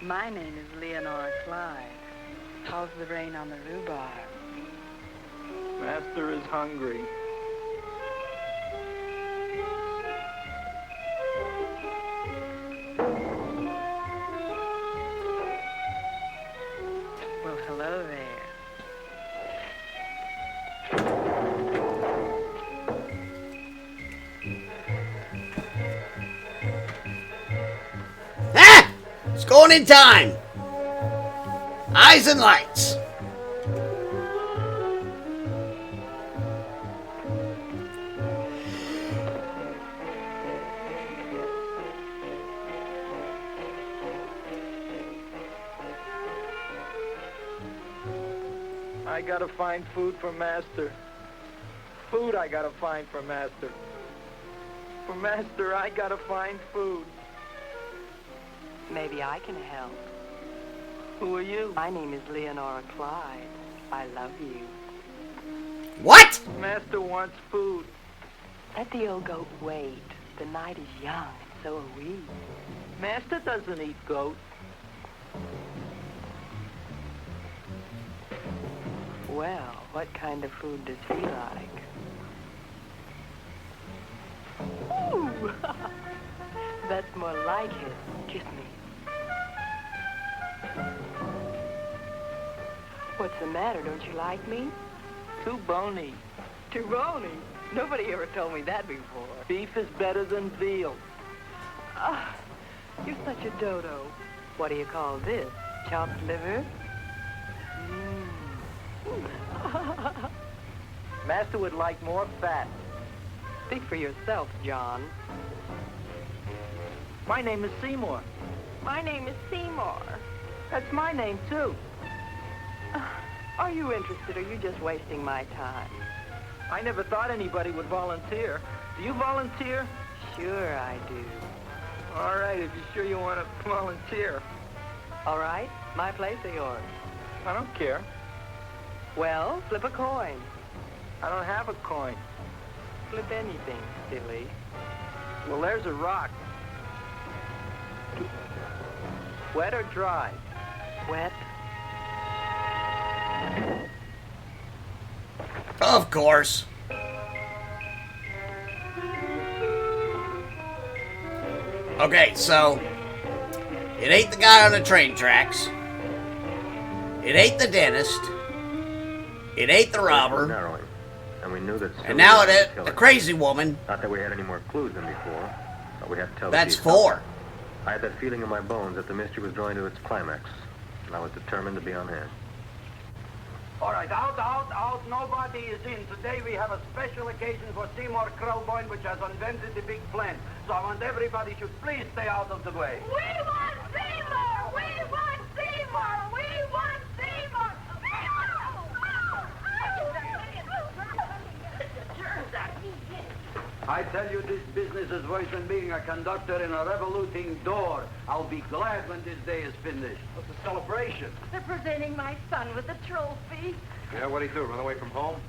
[SPEAKER 17] My name is Leonora Clyde. How's the rain on the rhubarb?
[SPEAKER 16] Master is hungry.
[SPEAKER 17] Well, hello there.
[SPEAKER 2] Ah! It's going in time. Eyes and lights.
[SPEAKER 16] I gotta find food for Master. Food I gotta find for Master. For Master, I gotta find food.
[SPEAKER 17] Maybe I can help.
[SPEAKER 16] Who are you?
[SPEAKER 17] My name is Leonora Clyde. I love you.
[SPEAKER 2] What?
[SPEAKER 16] Master wants food.
[SPEAKER 17] Let the old goat wait. The night is young, and so are we.
[SPEAKER 16] Master doesn't eat goat.
[SPEAKER 17] Well, what kind of food does he like? Ooh! That's more like it. Kiss me. What's the matter? Don't you like me?
[SPEAKER 16] Too bony.
[SPEAKER 17] Too bony? Nobody ever told me that before.
[SPEAKER 16] Beef is better than veal.
[SPEAKER 17] Ah, you're such a dodo. What do you call this? Chopped liver?
[SPEAKER 16] Master would like more fat.
[SPEAKER 17] Speak for yourself, John.
[SPEAKER 16] My name is Seymour.
[SPEAKER 17] My name is Seymour.
[SPEAKER 16] That's my name, too.
[SPEAKER 17] Are you interested, or are you just wasting my time?
[SPEAKER 16] I never thought anybody would volunteer. Do you volunteer?
[SPEAKER 17] Sure I do.
[SPEAKER 16] All right, if you're sure you want to volunteer.
[SPEAKER 17] All right, my place or yours?
[SPEAKER 16] I don't care.
[SPEAKER 17] Well, flip a coin.
[SPEAKER 16] I don't have a coin.
[SPEAKER 17] Flip anything, silly.
[SPEAKER 16] Well, there's a rock. Wet or dry?
[SPEAKER 17] Wet.
[SPEAKER 2] Of course. Okay, so it ain't the guy on the train tracks. It ain't the dentist. It ain't the robber.
[SPEAKER 3] Narrowing, and we knew that.
[SPEAKER 2] And now it the crazy woman.
[SPEAKER 3] Not that we had any more clues than before, but we had to tell.
[SPEAKER 2] That's
[SPEAKER 3] the
[SPEAKER 2] four.
[SPEAKER 3] I had that feeling in my bones that the mystery was drawing to its climax, and I was determined to be on hand.
[SPEAKER 4] All right, out. Nobody is in. Today we have a special occasion for Seymour Krelboyne, which has invented the big plan. So I want everybody should please stay out of the way.
[SPEAKER 6] We want Seymour! We want Seymour! We want Seymour!
[SPEAKER 4] I tell you, this business is worse than being a conductor in a revoluting door. I'll be glad when this day is finished.
[SPEAKER 16] What's the celebration?
[SPEAKER 13] They're presenting my son with a trophy.
[SPEAKER 12] Yeah, what'd he do, run away from home?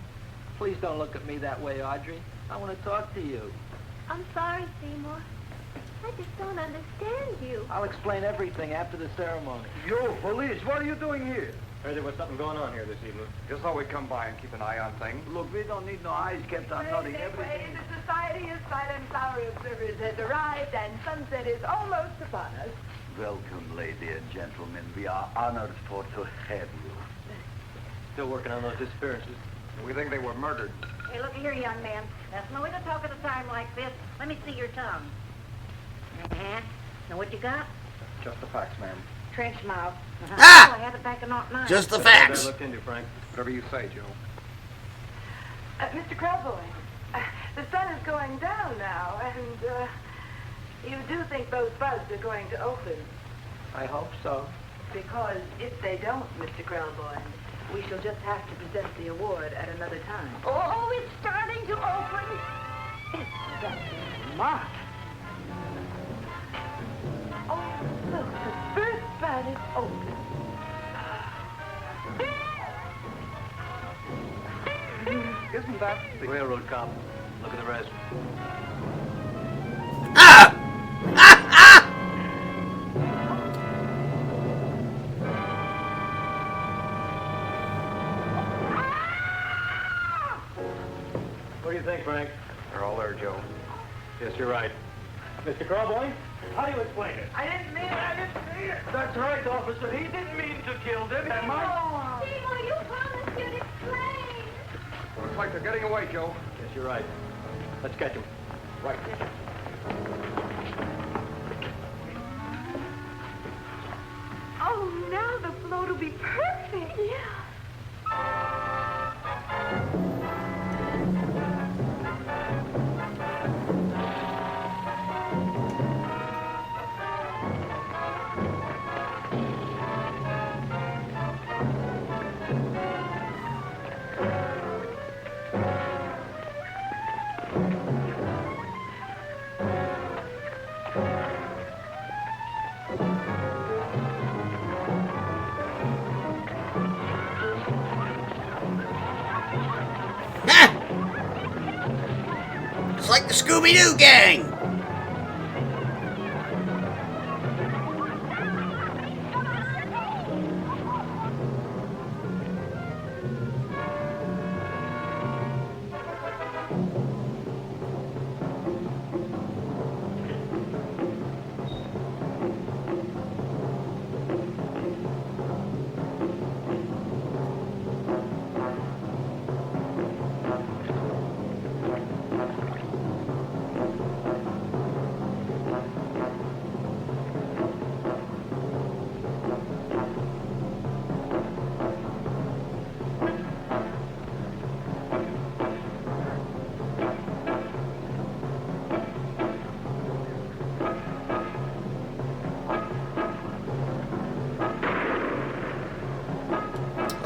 [SPEAKER 16] Please don't look at me that way, Audrey. I want to talk to you.
[SPEAKER 6] I'm sorry, Seymour. I just don't understand you.
[SPEAKER 16] I'll explain everything after the ceremony.
[SPEAKER 4] You, police, what are you doing here?
[SPEAKER 12] Heard there was something going on here this evening.
[SPEAKER 9] Just thought we'd come by and keep an eye on things.
[SPEAKER 4] Look, we don't need no eyes kept on nothing. Everything.
[SPEAKER 5] The Society of Silent Flower Observers has arrived, and sunset is almost upon us.
[SPEAKER 4] Welcome, lady and gentlemen. We are honored for to have you.
[SPEAKER 12] Still working on those disappearances.
[SPEAKER 9] We think they were murdered.
[SPEAKER 13] Hey, look here, young man. That's no way to talk at a time like this. Let me see your tongue. Know what you got?
[SPEAKER 9] Just the facts, ma'am.
[SPEAKER 13] Trench mouth.
[SPEAKER 2] Ah!
[SPEAKER 13] Oh, I had it back in 09.
[SPEAKER 2] Just the
[SPEAKER 12] I
[SPEAKER 2] facts.
[SPEAKER 12] looked into, Frank.
[SPEAKER 9] Whatever you say, Joe.
[SPEAKER 5] Mr. Krelboyne, the sun is going down now, and you do think those buds are going to open?
[SPEAKER 16] I hope so.
[SPEAKER 5] Because if they don't, Mr. Krelboyne, we shall just have to present the award at another time.
[SPEAKER 13] Oh, it's starting to open.
[SPEAKER 5] That's smart. Oh, look, the first bud is open.
[SPEAKER 9] Isn't that the
[SPEAKER 12] Railroad cop. Look at the rest.
[SPEAKER 16] you think, Frank?
[SPEAKER 3] They're all there, Joe.
[SPEAKER 16] Yes, you're right. Mr. Carboy, how do you explain it?
[SPEAKER 13] I didn't mean it.
[SPEAKER 16] That's right, officer. He didn't mean to kill them. Am I?
[SPEAKER 6] Seymour, you promised you'd explain.
[SPEAKER 3] Looks like they're getting away, Joe.
[SPEAKER 16] Yes, you're right. Let's catch him.
[SPEAKER 3] Right.
[SPEAKER 13] Oh, now the float will be perfect. Yeah.
[SPEAKER 2] It's like the Scooby-Doo gang.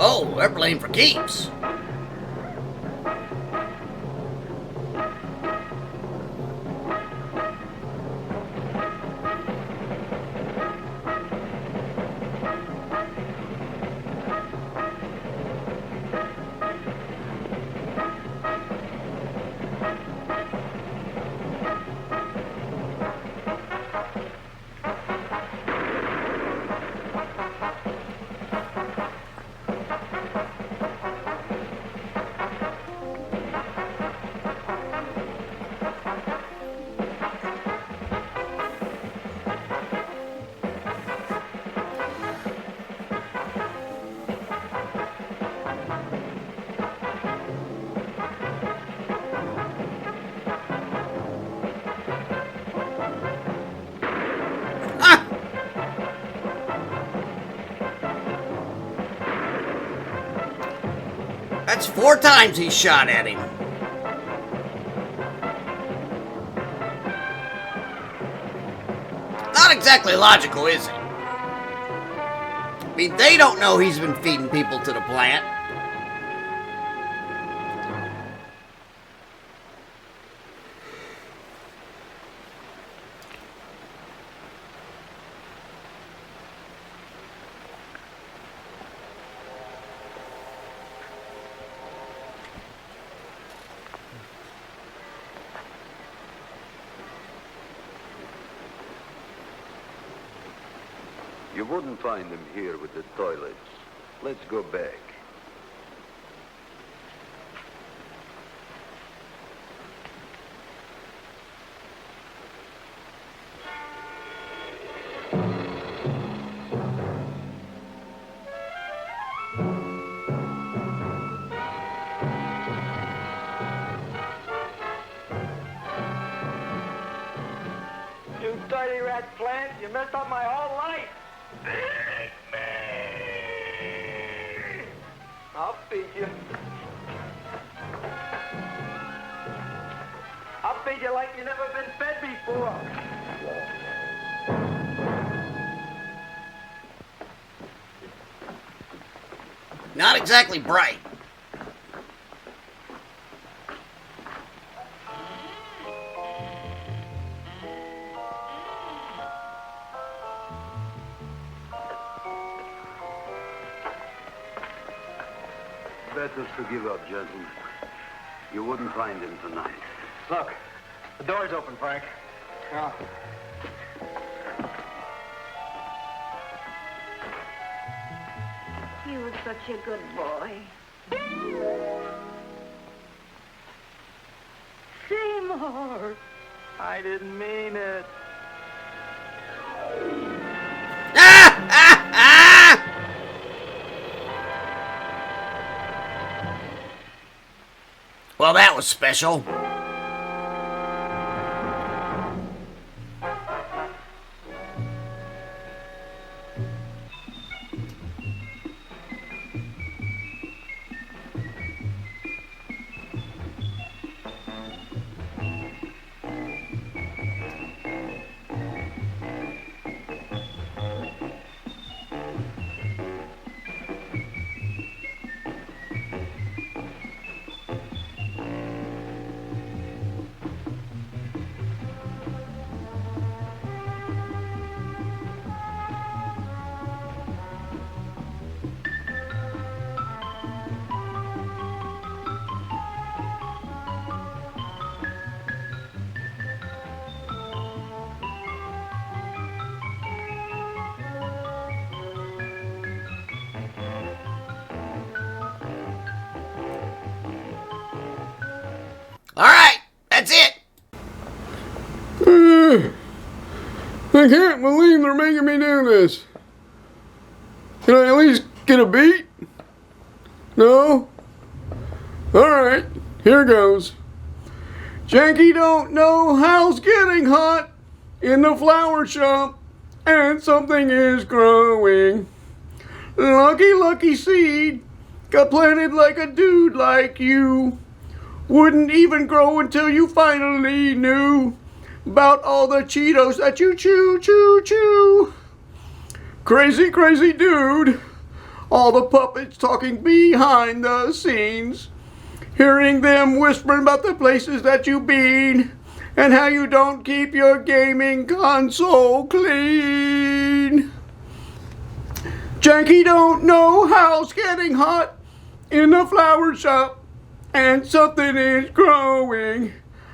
[SPEAKER 2] Oh, they're playing for keeps. That's 4 times he shot at him. Not exactly logical, is it? I mean, they don't know he's been feeding people to the plant.
[SPEAKER 4] You wouldn't find them here with the toilets. Let's go back.
[SPEAKER 16] You dirty rat plant. You messed up my whole life. I'll feed you. I'll feed you like you've never been fed before.
[SPEAKER 2] Not exactly bright.
[SPEAKER 4] Better to give up, gentlemen. You wouldn't find him tonight.
[SPEAKER 16] Look, the door's open, Frank. Now,
[SPEAKER 13] You were such a good boy.
[SPEAKER 16] I didn't mean it.
[SPEAKER 2] Well, that was special. All right, that's it.
[SPEAKER 18] I can't believe they're making me do this. Can I at least get a beat? No? Alright, here goes. Janky don't know how's getting hot in the flower shop, and something is growing. Lucky seed got planted like a dude like you. Wouldn't even grow until you finally knew about all the Cheetos that you chew. Crazy dude. All the puppets talking behind the scenes. Hearing them whispering about the places that you been and how you don't keep your gaming console clean. Janky don't know how's getting hot in the flower shop, and something is growing.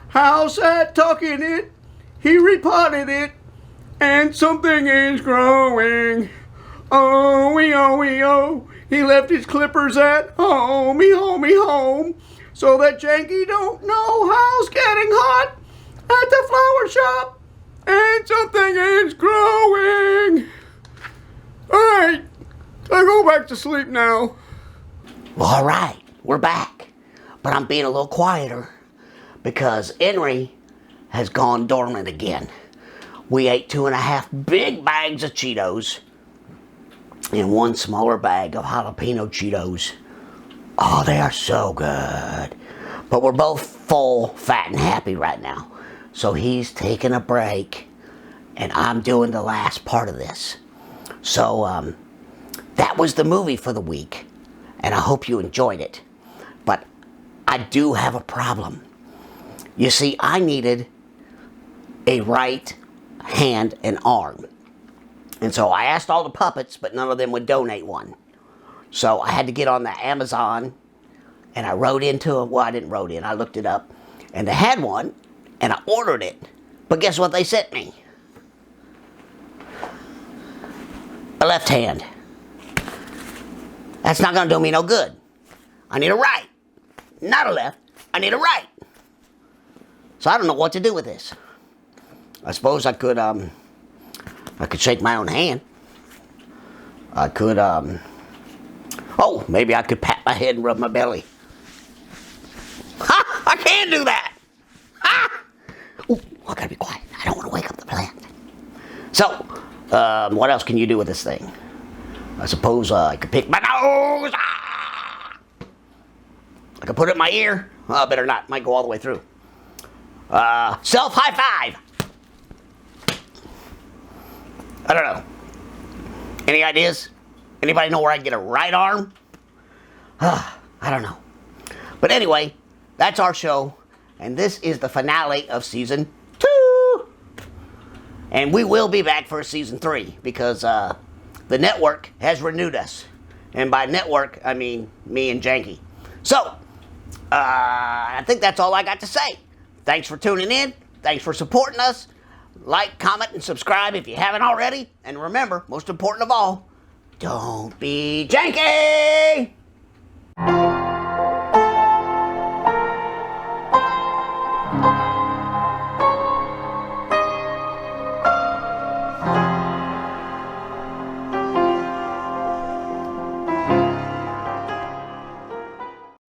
[SPEAKER 18] How's that talking it? He repotted it, and something is growing. Oh. He left his clippers at home. So that Janky don't know how's getting hot at the flower shop, and something is growing. Alright, I go back to sleep now.
[SPEAKER 2] Well, all right, we're back. But I'm being a little quieter because Henry has gone dormant again. We ate 2.5 big bags of Cheetos and 1 smaller bag of jalapeno Cheetos. Oh, they are so good. But we're both full, fat, and happy right now. So he's taking a break, and I'm doing the last part of this. So, that was the movie for the week, and I hope you enjoyed it. But I do have a problem. You see, I needed a right hand and arm. And so I asked all the puppets, but none of them would donate one. So I had to get on the Amazon, and I wrote into it. Well, I didn't wrote in. I looked it up, and they had one, and I ordered it. But guess what they sent me? A left hand. That's not going to do me no good. I need a right. Not a left. I need a right. So I don't know what to do with this. I suppose I could shake my own hand. I could, oh, maybe I could pat my head and rub my belly. Ha! I can do that! Ha! Ooh, I gotta be quiet. I don't want to wake up the plant. So, what else can you do with this thing? I suppose I could pick my nose. Ah! I could put it in my ear. Oh, better not. Might go all the way through. Self high five. I don't know. Any ideas? Anybody know where I can get a right arm? I don't know. But anyway, that's our show. And this is the finale of season 2. And we will be back for season 3 because the network has renewed us. And by network, I mean me and Janky. So, I think that's all I got to say. Thanks for tuning in. Thanks for supporting us. Like, comment, and subscribe if you haven't already. And remember, most important of all, don't be janky!